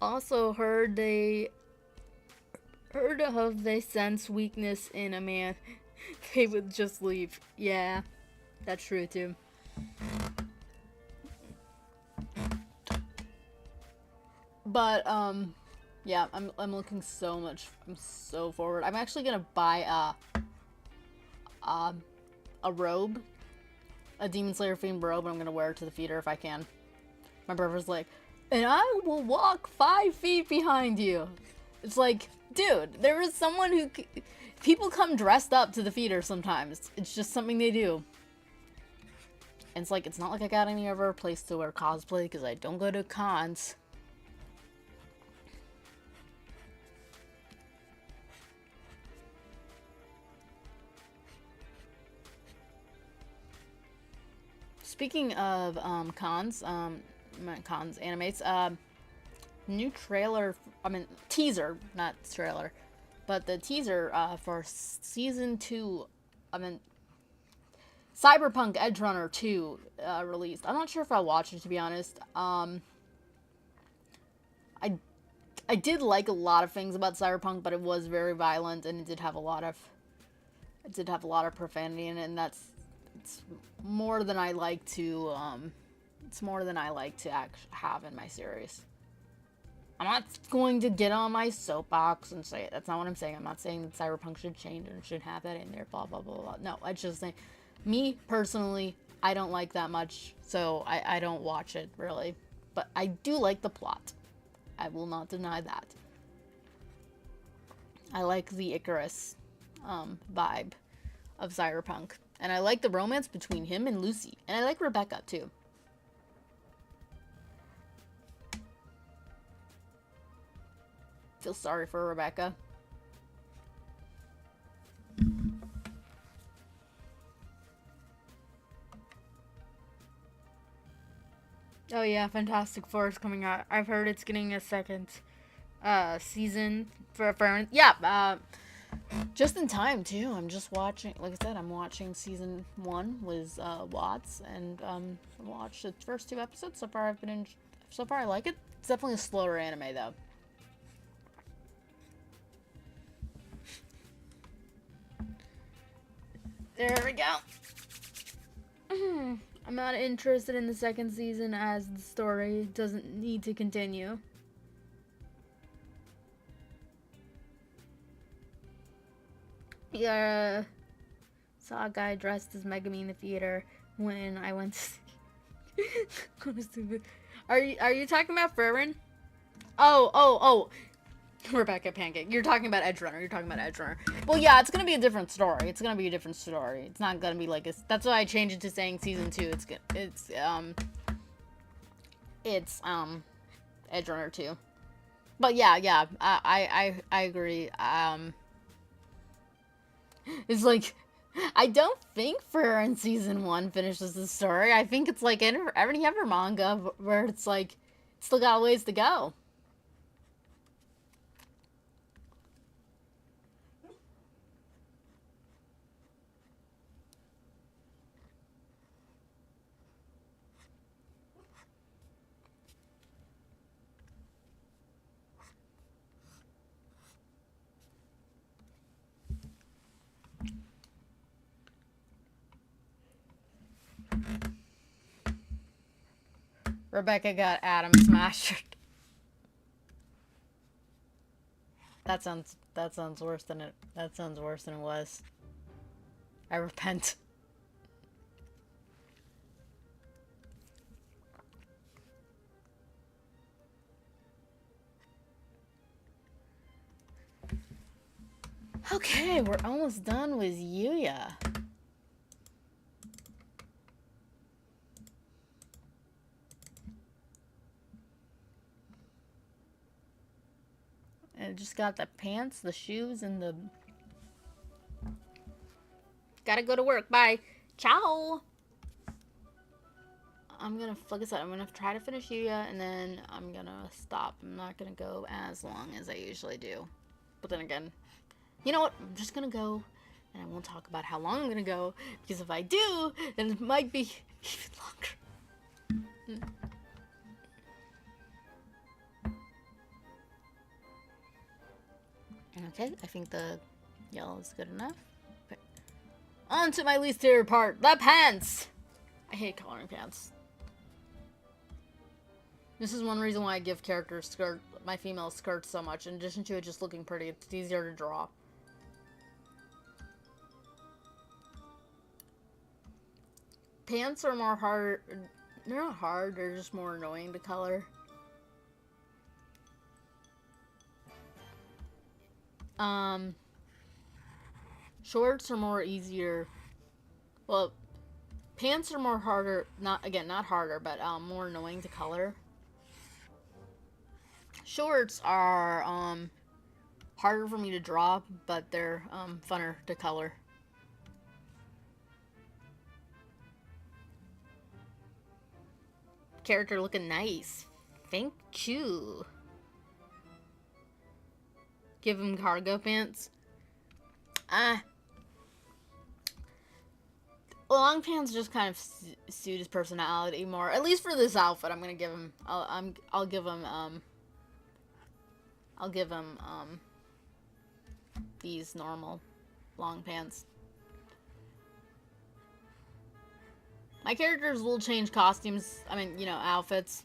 Also heard of they sense weakness in a man, they would just leave. Yeah, that's true too. But yeah, I'm looking so much. I'm so forward. I'm actually gonna buy a robe, a Demon Slayer themed robe, and I'm gonna wear it to the theater if I can. My brother's like, and I will walk 5 feet behind you. It's like, dude, there is someone who... People come dressed up to the theater sometimes. It's just something they do. And it's like, it's not like I got any other place to wear cosplay, because I don't go to cons. Speaking of cons, animates, new trailer, teaser, not trailer, but the teaser for season 2, Cyberpunk Edge Runner 2 released. I'm not sure if I'll watch it, to be honest. I did like a lot of things about Cyberpunk, but it was very violent, and it did have a lot of profanity in it, and it's more than I like to have in my series. I'm not going to get on my soapbox and say it. That's not what I'm saying. I'm not saying that Cyberpunk should change and should have that in there, blah, blah, blah, blah. No, I just say, me, personally, I don't like that much, so I don't watch it, really. But I do like the plot. I will not deny that. I like the Icarus vibe of Cyberpunk. And I like the romance between him and Lucy. And I like Rebecca, too. Feel sorry for Rebecca. Oh yeah, Fantastic Four is coming out. I've heard it's getting a second season for yeah, just in time too. I'm just watching, like I said, I'm watching season 1 with Watts, and watched the first 2 episodes. So far so far I like it. It's definitely a slower anime though. There we go. I'm not interested in the second season as the story doesn't need to continue. Yeah, saw a guy dressed as Megami in the theater when I went to see. Are you talking about Furrin? Oh. Rebecca Pancake. You're talking about Edge Runner. Well, yeah, it's gonna be a different story. It's not gonna be like this. That's why I changed it to saying season 2. It's Edge Runner 2. But yeah, I agree. It's like, I don't think Furrin season 1 finishes the story. I think it's like any other manga where it's like, still got a ways to go. Rebecca got Adam smashed. That sounds worse than it. That sounds worse than it was. I repent. Okay, we're almost done with Yuya. And it just got the pants, the shoes, and the... Gotta go to work. Bye. Ciao. I'm gonna, like I said, I'm gonna try to finish Yuya, and then I'm gonna stop. I'm not gonna go as long as I usually do. But then again, you know what? I'm just gonna go, and I won't talk about how long I'm gonna go, because if I do, then it might be even longer. Okay, I think the yellow is good enough. Okay. On to my least favorite part, the pants! I hate coloring pants. This is one reason why I give characters my female skirts so much. In addition to it just looking pretty, it's easier to draw. Pants are more hard. They're not hard, they're just more annoying to color. Shorts are more easier. Well, pants are more harder. Not harder, but more annoying to color. Shorts are harder for me to draw, but they're funner to color. Character looking nice. Thank you. Give him cargo pants. Long pants just kind of suit his personality more. At least for this outfit, I'm gonna give him. I'll give him these normal long pants. My characters will change costumes. I mean, you know, outfits.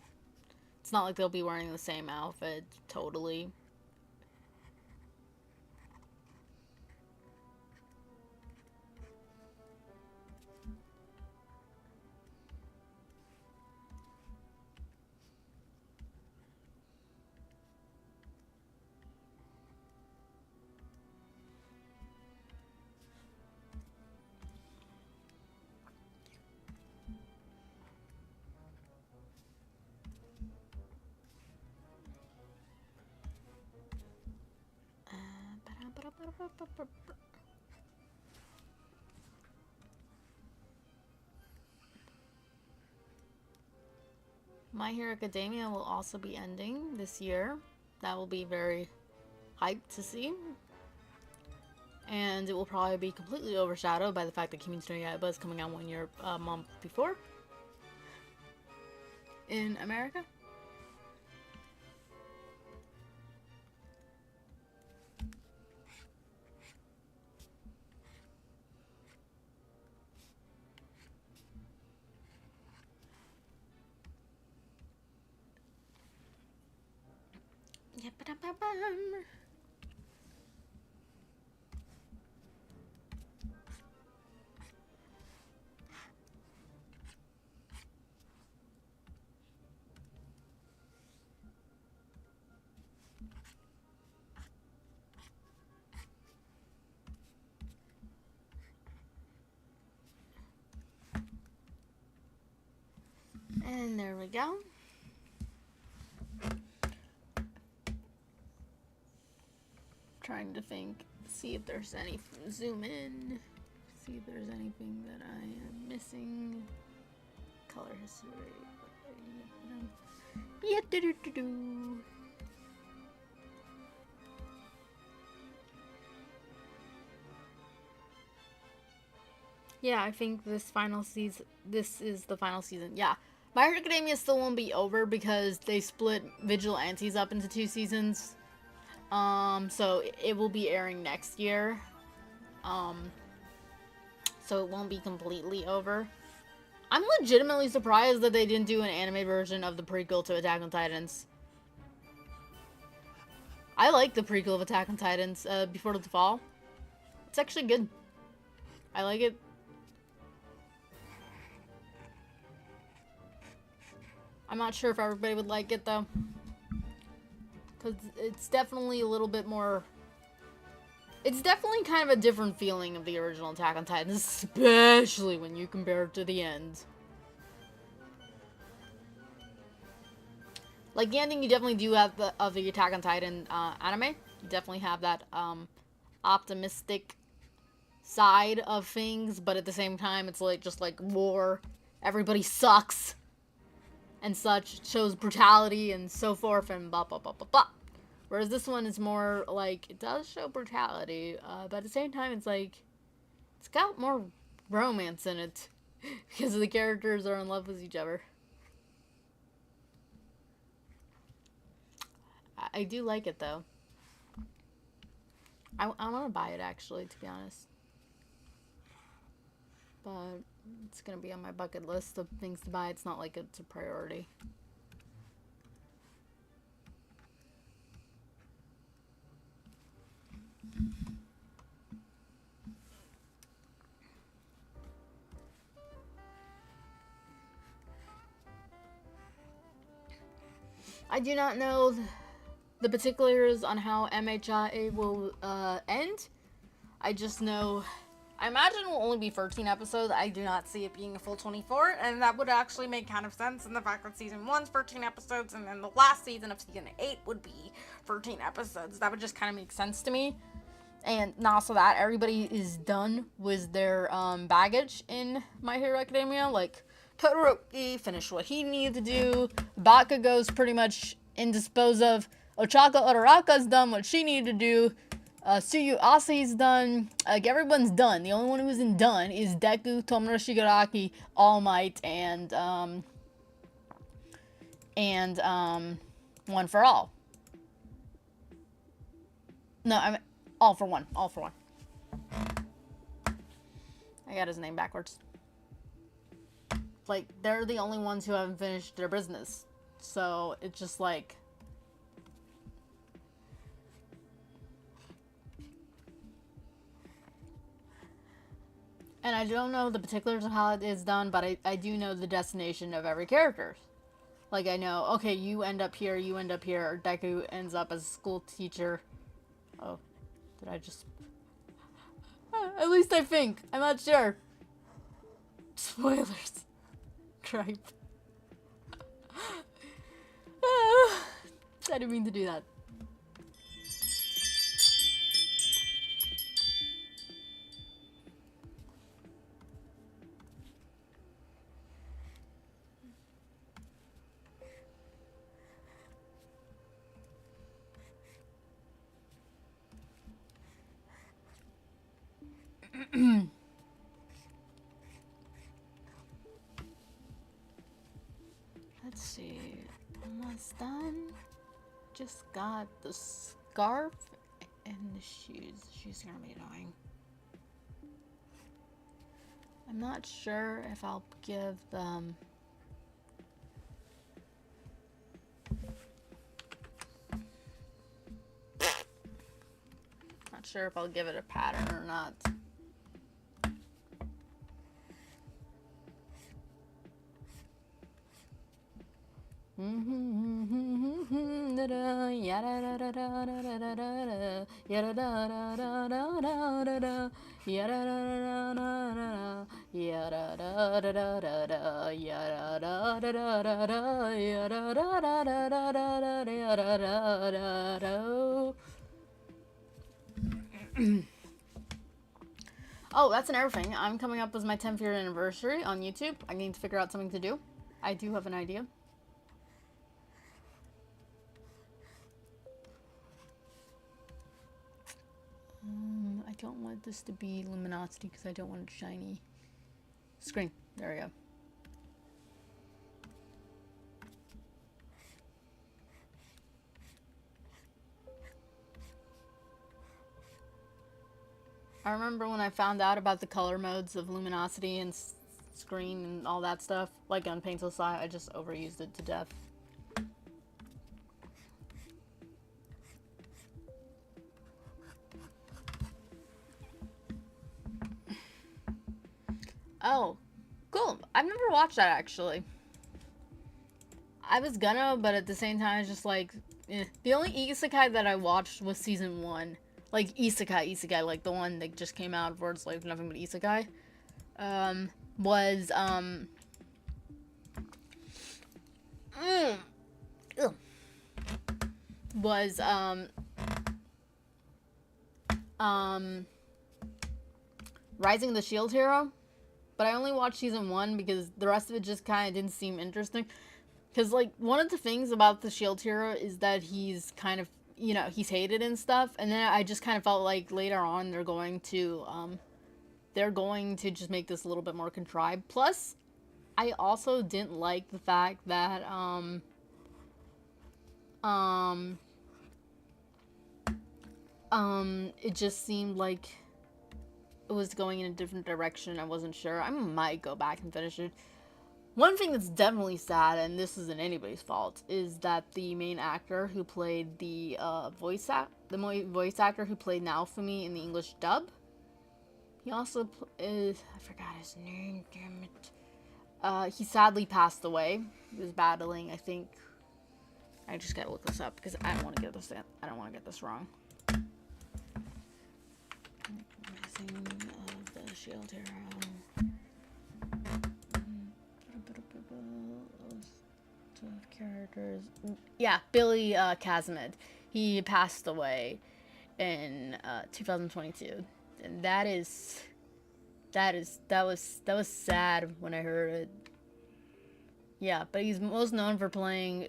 It's not like they'll be wearing the same outfit totally. My Hero Academia will also be ending this year. That will be very hyped to see. And it will probably be completely overshadowed by the fact that Kimetsu no Yaiba is coming out 1 year, month before in America. And there we go. Trying to think, see if there's any, zoom in, see if there's anything that I am missing. Color history. Yeah, do. Yeah, I think this is the final season. Yeah. My Hero Academia still won't be over because they split Vigilantes up into 2 seasons. So it will be airing next year. So it won't be completely over. I'm legitimately surprised that they didn't do an anime version of the prequel to Attack on Titans. I like the prequel of Attack on Titans, Before the Fall. It's actually good. I like it. I'm not sure if everybody would like it, though. Because it's definitely a little bit more... It's definitely kind of a different feeling of the original Attack on Titans, especially when you compare it to the end. Like, the ending you definitely do have of the Attack on Titan anime. You definitely have that optimistic side of things, but at the same time, it's like just like war. Everybody sucks. And such, shows brutality and so forth and blah blah blah blah blah. Whereas this one is more like, it does show brutality, but at the same time it's like, it's got more romance in it. Because the characters are in love with each other. I do like it though. I want to buy it actually, to be honest. But it's going to be on my bucket list of things to buy. It's not like it's a priority. I do not know the particulars on how MHIA will end. I just know, I imagine it will only be 13 episodes. I do not see it being a full 24, and that would actually make kind of sense in the fact that season 1's 13 episodes, and then the last season of season 8 would be 13 episodes. That would just kind of make sense to me. And not so that everybody is done with their baggage in My Hero Academia. Like, Todoroki finished what he needed to do. Bakugo's pretty much indisposed of. Ochako Uraraka's done what she needed to do. Tsuyu Asahi's done. Like, everyone's done. The only one who isn't done is Deku, Tomura Shigaraki, All Might, and One for All. No, I mean, All for One. All for One. I got his name backwards. Like, they're the only ones who haven't finished their business. So, it's just like... And I don't know the particulars of how it is done, but I do know the destination of every character. Like, I know, okay, you end up here, or Deku ends up as a school teacher. Oh, did I just... At least I think. I'm not sure. Spoilers. Cripe. I didn't mean to do that. see. Almost done. Just got the scarf and the shoes. The shoes are gonna be annoying. I'm not sure if I'll give them. Not sure if I'll give it a pattern or not. Oh, that's another thing. I'm coming up with my 10th year anniversary on YouTube. I need to figure out something to do. I do have an idea. I don't want this to be luminosity because I don't want a shiny screen. There we go. I remember when I found out about the color modes of luminosity and screen and all that stuff, like on painttoolsai, I just overused it to death. Oh, cool. I've never watched that actually. I was gonna, but at the same time, I was just like, eh. The only isekai that I watched was season 1. Like, isekai, like the one that just came out where it's like nothing but isekai. Was, Rising the Shield Hero. But I only watched season 1 because the rest of it just kind of didn't seem interesting. Because, like, one of the things about the Shield Hero is that he's kind of, you know, he's hated and stuff. And then I just kind of felt like later on they're going to just make this a little bit more contrived. Plus, I also didn't like the fact that, it just seemed like it was going in a different direction. I wasn't sure. I might go back and finish it. One thing that's definitely sad, and this isn't anybody's fault, is that the main actor who played the voice actor who played Naofumi in the English dub, he also I forgot his name. Damn it. He sadly passed away. He was battling, I think. I just gotta look this up because I don't want to get this. I don't want to get this wrong. Of the Shield Hero. Characters. Yeah, Billy Casimid. He passed away in 2022, and that was sad when I heard it. Yeah, but he's most known for playing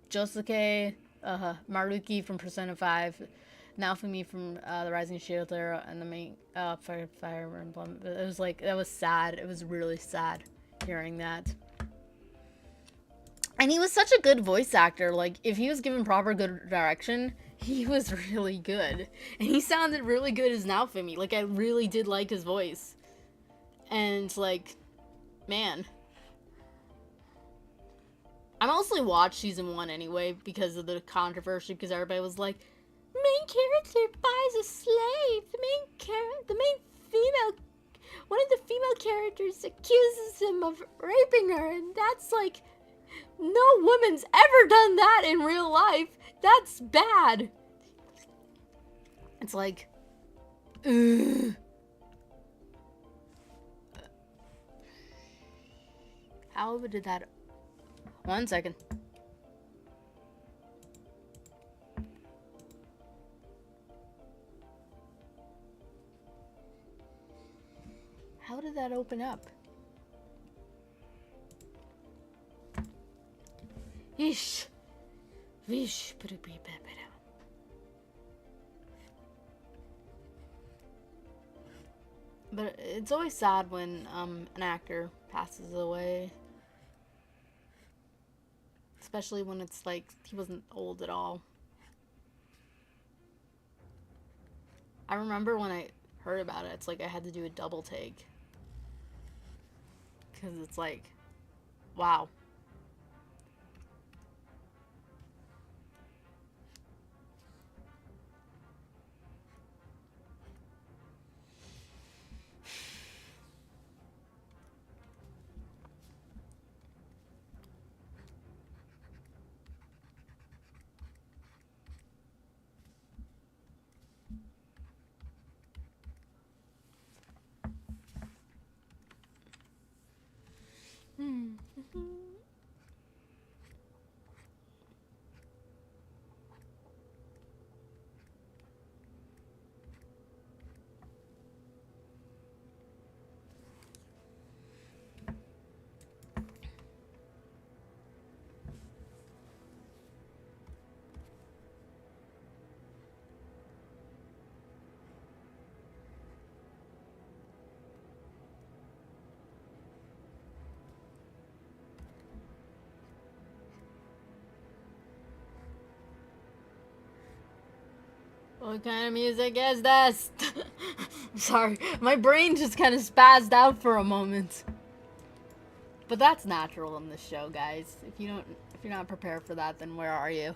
Josuke Maruki from Persona 5. Naofumi from the Rising Shield Hero, and the main Fire Emblem. It was like, that was sad. It was really sad hearing that. And he was such a good voice actor. Like, if he was given proper good direction, he was really good. And he sounded really good as Naofumi. Like, I really did like his voice. And, like, man. I mostly watched season 1 anyway because of the controversy, because everybody was like, main character buys a slave. One of the female characters accuses him of raping her, and that's like, no woman's ever done that in real life. That's bad. It's like, ugh. How did that? 1 second. How did that open up? Yeesh. Yeesh. But it's always sad when an actor passes away. especially when it's like he wasn't old at all. I remember when I heard about it, it's like I had to do a double take. Because it's like, wow. What kind of music is this? Sorry, my brain just kind of spazzed out for a moment. But that's natural in this show, guys. If you're not prepared for that, then where are you?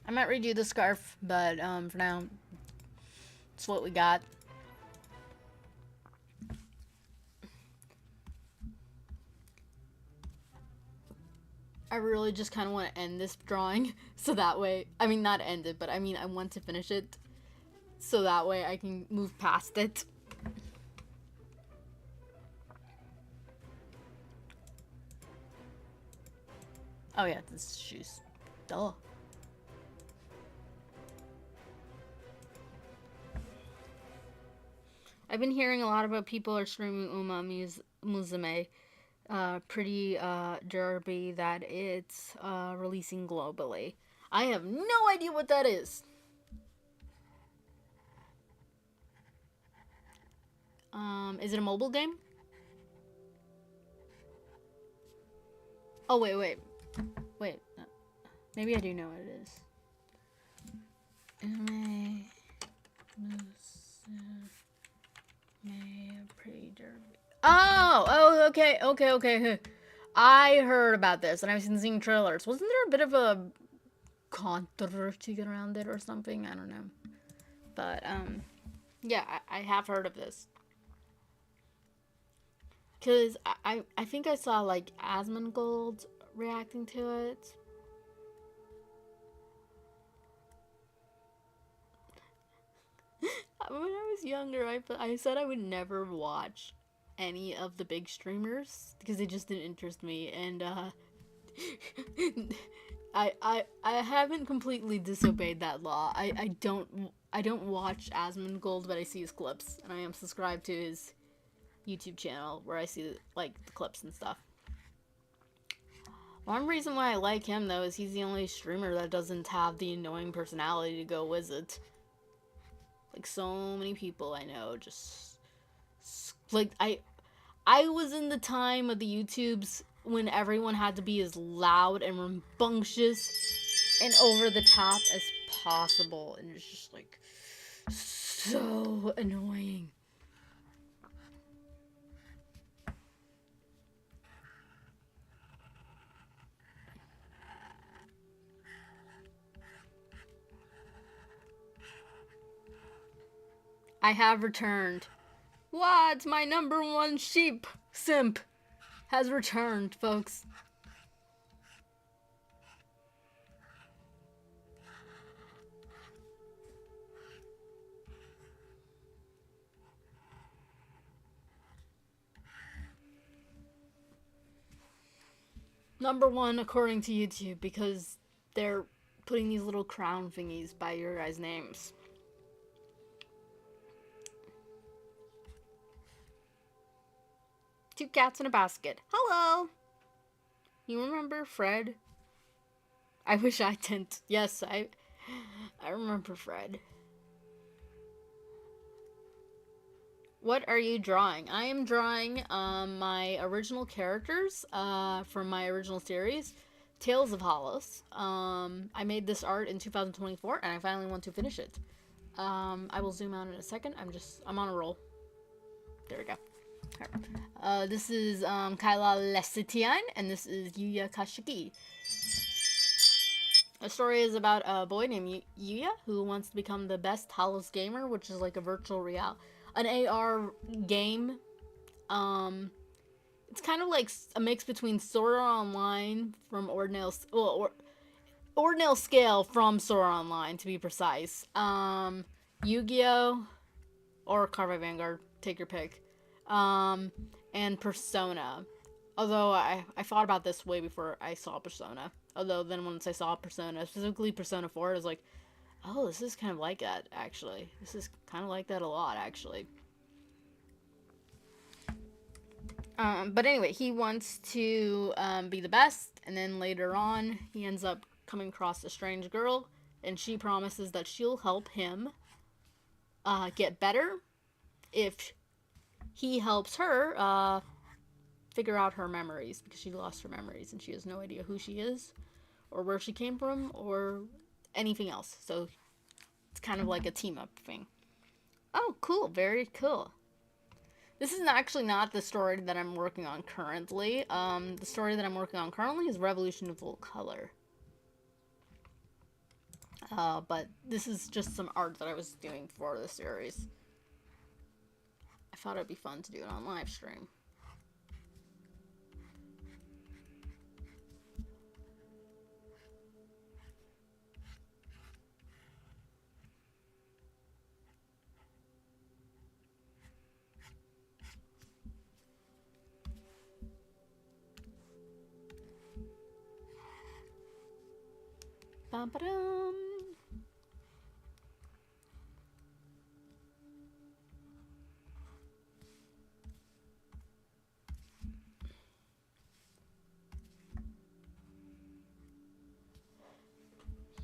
I might redo the scarf, but for now, it's what we got. I really just kind of want to end this drawing, so that way, I mean, not end it, but I mean, I want to finish it, so that way I can move past it. Oh yeah, this is shoes. Duh. I've been hearing a lot about people are streaming Uma Musume. Pretty derby that it's releasing globally. I have no idea what that is. Is it a mobile game? Oh, wait. Maybe I do know what it is. Anime pretty derby. Oh, okay. I heard about this, and I've been seeing trailers. Wasn't there a bit of a controversy around it or something? I don't know. But, yeah, I have heard of this. Because I think I saw, like, Asmongold reacting to it. When I was younger, I said I would never watch any of the big streamers because they just didn't interest me, and I haven't completely disobeyed that law. I don't watch Asmongold, but I see his clips, and I am subscribed to his YouTube channel where I see like the clips and stuff. One reason why I like him though is he's the only streamer that doesn't have the annoying personality to go with it. Like so many people I know just like I was in the time of the YouTubes when everyone had to be as loud and rambunctious and over the top as possible, and it's just like so annoying. I have returned. What? My number one sheep simp has returned, folks. #1 according to YouTube, because they're putting these little crown thingies by your guys' names. Two cats in a basket. Hello! You remember Fred? I wish I didn't. Yes, I remember Fred. What are you drawing? I am drawing my original characters from my original series, Tales of Hollis. I made this art in 2024, and I finally want to finish it. I will zoom out in a second. I'm on a roll. There we go. Right. This is Kyla Lesitian, and this is Yuya Kashiki. The story is about a boy named Yuya who wants to become the best Hollis gamer, which is like a virtual reality, an AR game. It's kind of like a mix between Sword Art Online from Ordinal Scale from Sword Art Online, to be precise. Yu-Gi-Oh! Or Card by Vanguard, take your pick. And Persona. Although I thought about this way before I saw Persona. Although then once I saw Persona, specifically Persona 4, I was like, oh, this is kind of like that, actually. This is kind of like that a lot, actually. But anyway, he wants to be the best, and then later on, he ends up coming across a strange girl, and she promises that she'll help him get better if he helps her figure out her memories, because she lost her memories, and she has no idea who she is, or where she came from, or anything else. So it's kind of like a team-up thing. Oh, cool. Very cool. This is actually not the story that I'm working on currently. The story that I'm working on currently is Revolution of Full Color. But this is just some art that I was doing for the series. I thought it'd be fun to do it on live stream. Bum-ba-dum.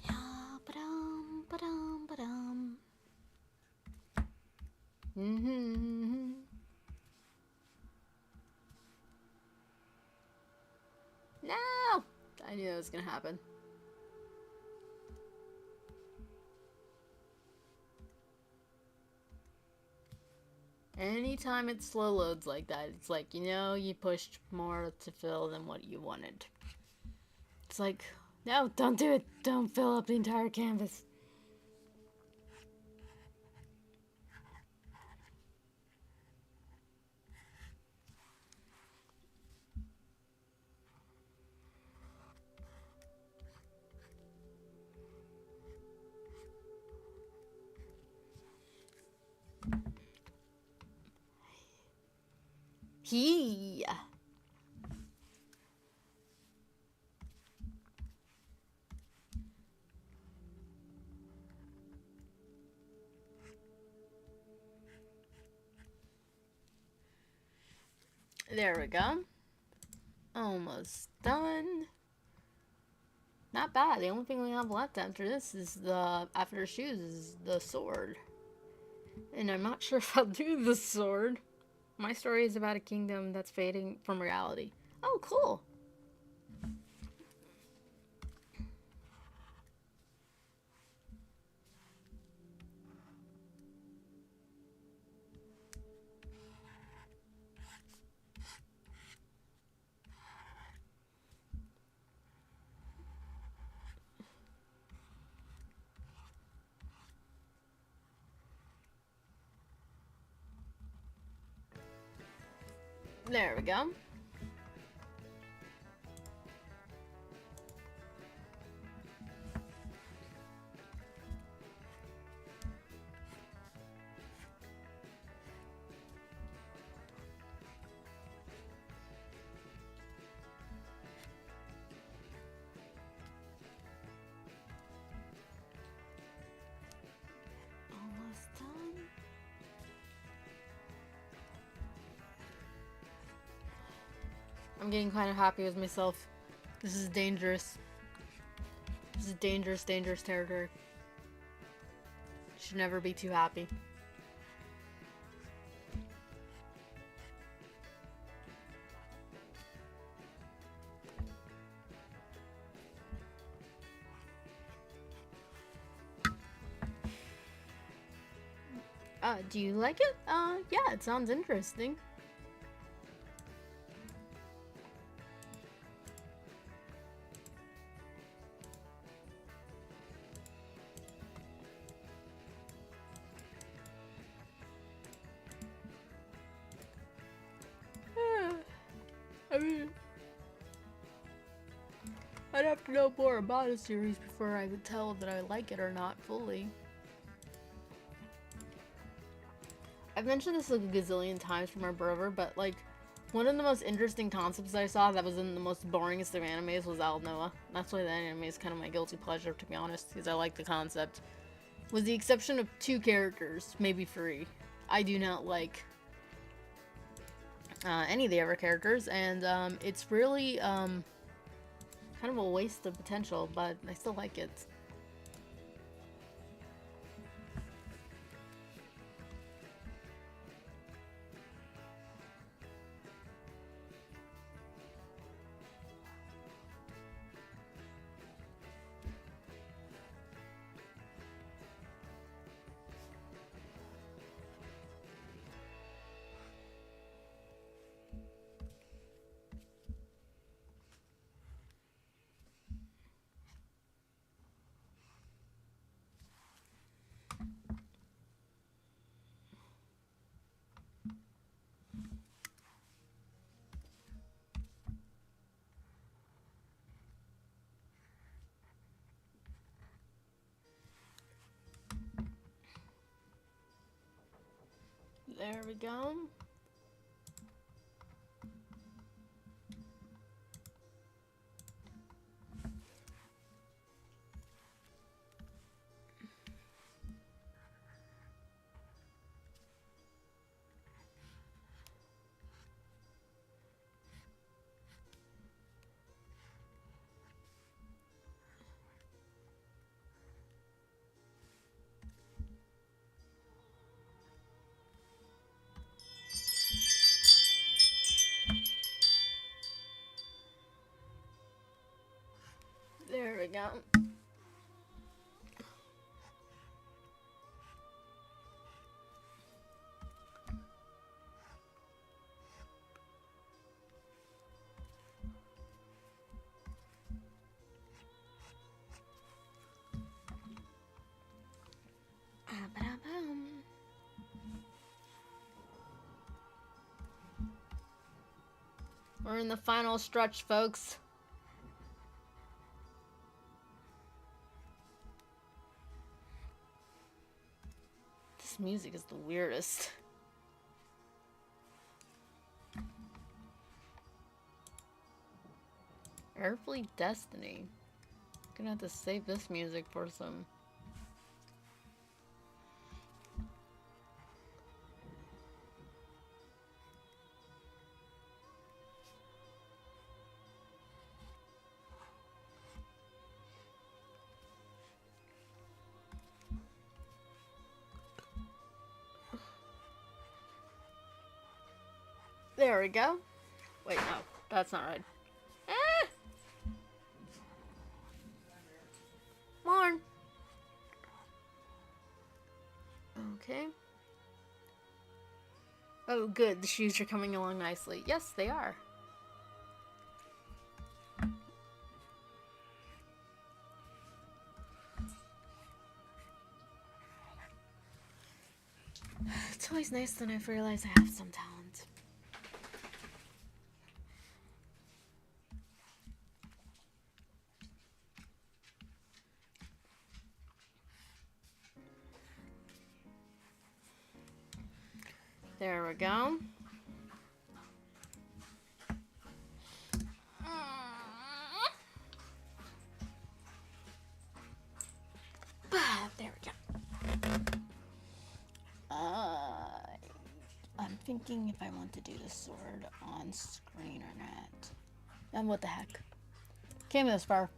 Yeah, ba-dum, ba-dum, ba-dum. Mm-hmm. No! I knew that was gonna happen. Anytime it slow loads like that, it's like, you know, you pushed more to fill than what you wanted. It's like, no, don't do it. Don't fill up the entire canvas. He. There we go. Almost done. Not bad. The only thing we have left after this is after shoes is the sword. And I'm not sure if I'll do the sword. My story is about a kingdom that's fading from reality. Oh, cool. There we go. I'm getting kind of happy with myself. This is dangerous. This is dangerous, dangerous territory. Should never be too happy. Do you like it? Yeah, it sounds interesting. I mean, I'd have to know more about a series before I would tell that I like it or not fully. I've mentioned this like a gazillion times from our brother, but like, one of the most interesting concepts I saw that was in the most boringest of animes was Al Noah. That's why that anime is kind of my guilty pleasure, to be honest, because I like the concept. With the exception of 2 characters, maybe 3. I do not like any of the other characters, and it's really kind of a waste of potential, but I still like it. There we go. There we go. We're in the final stretch, folks. This music is the weirdest. Airfleet Destiny. Gonna have to save this music for some. There we go. Wait, no, that's not right. Ah! Morn. Okay. Oh, good. The shoes are coming along nicely. Yes, they are. It's always nice when I realize I have some talent. There we go. There we go. I'm thinking if I want to do the sword on screen or not. And what the heck? Came this far.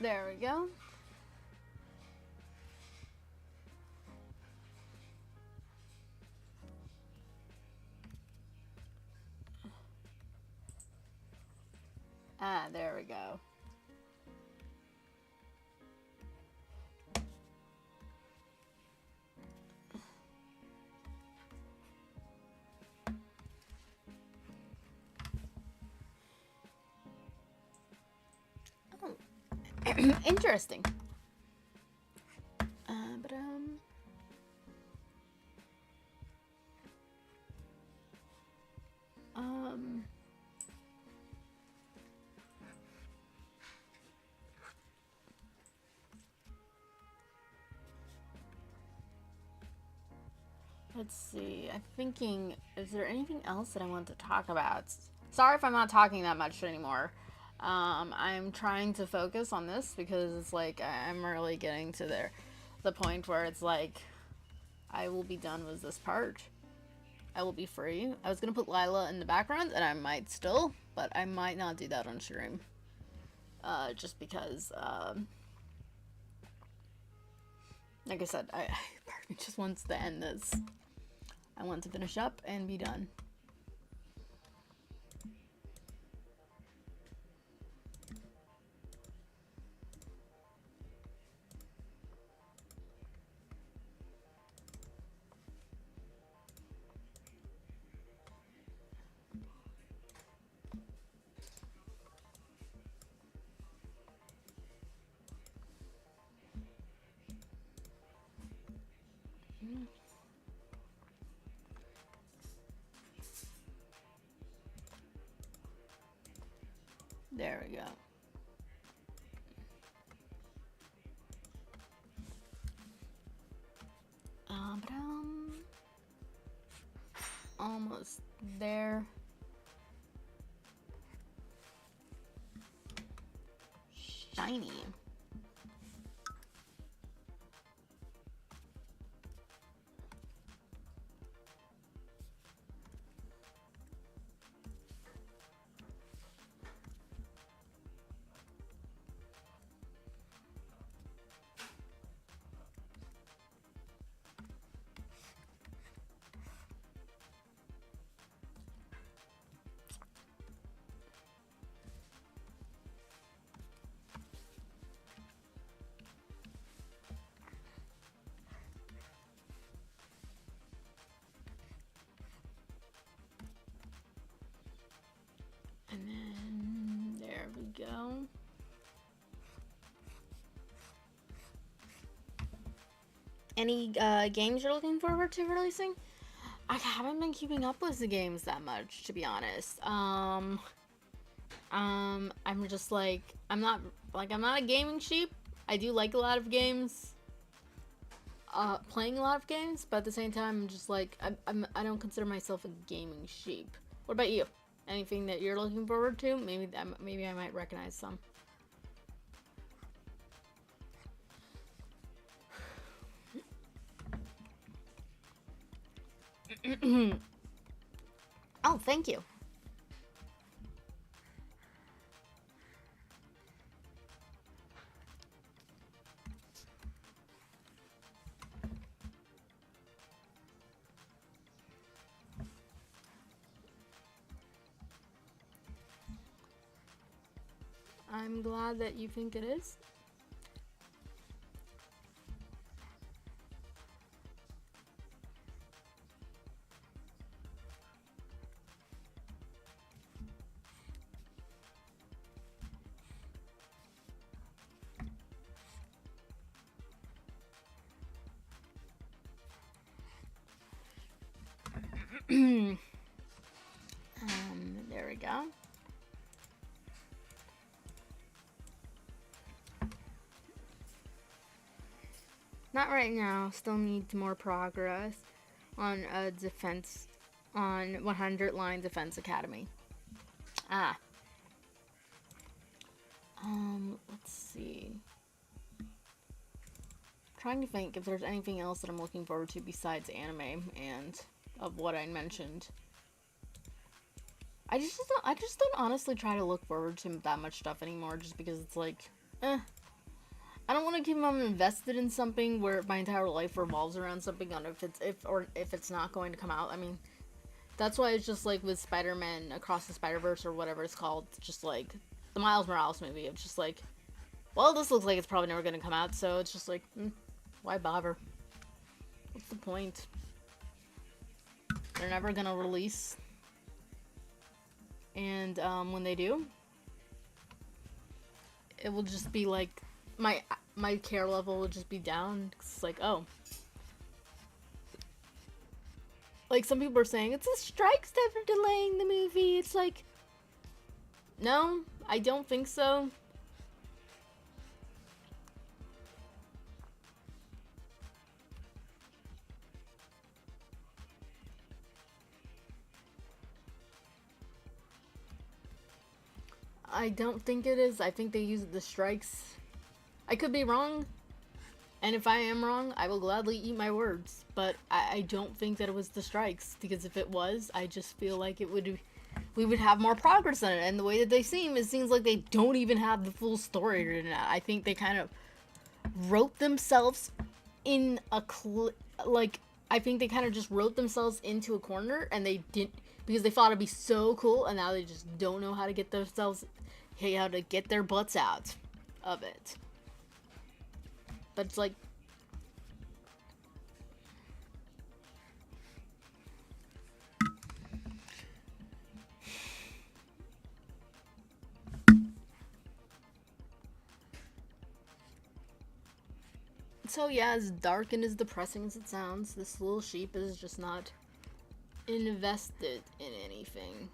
There we go. Ah, there we go. Oh, interesting. But let's see. I'm thinking, is there anything else that I want to talk about? Sorry if I'm not talking that much anymore. I'm trying to focus on this because it's like I'm really getting to the point where it's like I will be done with this part. I will be free. I was gonna put Lila in the background, and I might still, but I might not do that on stream. Just because, like I said, part of me just wants to end this. I want to finish up and be done. There we go. Almost there. Shiny. And then there we go. Any games you're looking forward to releasing? I haven't been keeping up with the games that much, to be honest. I'm just like, I'm not a gaming sheep. I do like a lot of games, playing a lot of games, but at the same time, I'm just like, I don't consider myself a gaming sheep. What about you? Anything that you're looking forward to? Maybe I might recognize some. Oh, thank you. I'm glad that you think it is. There we go. Not right now. Still need more progress on a defense, on 100 line defense academy. Let's see. Trying to think if there's anything else that I'm looking forward to besides anime and of what I mentioned. I just don't honestly try to look forward to that much stuff anymore, just because it's like, I don't want to keep them invested in something where my entire life revolves around something on if it's not going to come out. I mean, that's why it's just like with Spider-Man Across the Spider-Verse or whatever it's called, just like the Miles Morales movie. It's just like, well, this looks like it's probably never going to come out, so it's just like, why bother? What's the point? They're never going to release. And when they do, it will just be like, my care level will just be down. It's like, oh. Like, some people are saying, it's the strikes that are delaying the movie. It's like, no, I don't think so. I don't think it is. I think they used the strikes. I could be wrong. And if I am wrong, I will gladly eat my words. But I don't think that it was the strikes. Because if it was, I just feel like we would have more progress on it. And the way that they seem, it seems like they don't even have the full story written out. I think they kind of wrote themselves in a I think they kind of just wrote themselves into a corner, and they didn't, because they thought it'd be so cool, and now they just don't know how to get their butts out of it. But it's like, so yeah, as dark and as depressing as it sounds, this little sheep is just not invested in anything.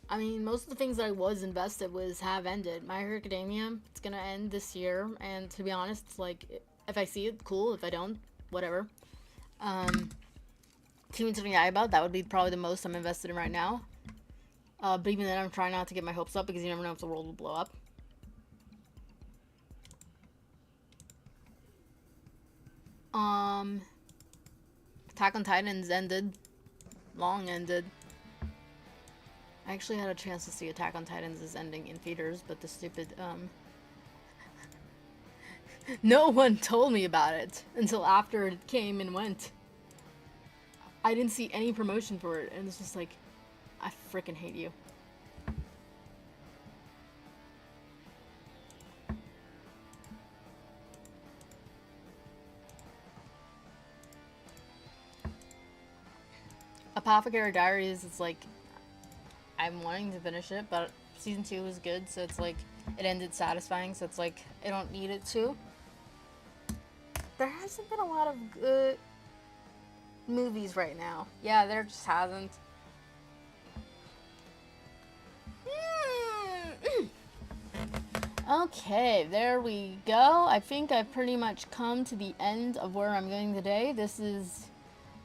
I mean, most of the things that I was invested with have ended. My Hero Academia, it's gonna end this year, and to be honest, it's like, if I see it, cool. If I don't, whatever. Kimetsu no Yaiba, that would be probably the most I'm invested in right now. But even then, I'm trying not to get my hopes up, because you never know if the world will blow up. Attack on Titans ended. Long ended. I actually had a chance to see Attack on Titans is ending in theaters, but the stupid, no one told me about it until after it came and went. I didn't see any promotion for it, and it's just like, I freaking hate you. Apothecary Diaries, it's like, I'm wanting to finish it, but season 2 was good, so it's like, it ended satisfying, so it's like, I don't need it to. There hasn't been a lot of good movies right now. Yeah, there just hasn't. Okay, there we go. I think I've pretty much come to the end of where I'm going today. This is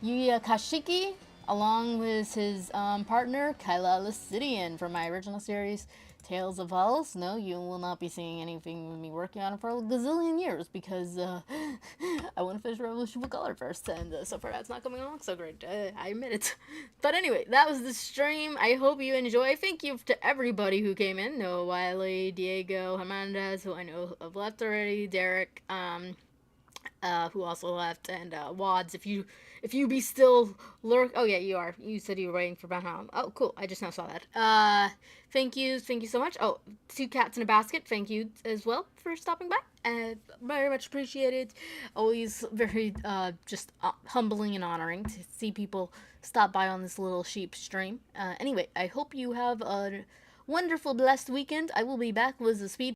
Yuya Kashiki, along with his partner, Kyla Lucidian, from my original series, Tales of Halls. No, you will not be seeing anything with me working on it for a gazillion years, because I want to finish Revolution of Color first, and so far that's not coming along so great. I admit it. But anyway, that was the stream. I hope you enjoy. Thank you to everybody who came in. Noah Wiley, Diego Hernandez, who I know have left already, Derek, who also left, and Wads, if you be still lurk. Oh yeah, you are. You said you were waiting for Banham. Oh cool, I just now saw that. Thank you so much. Oh, 2 cats in a basket, thank you as well for stopping by. Very much appreciated. Always very just humbling and honoring to see people stop by on this little sheep stream. Anyway, I hope you have a wonderful, blessed weekend. I will be back with the speed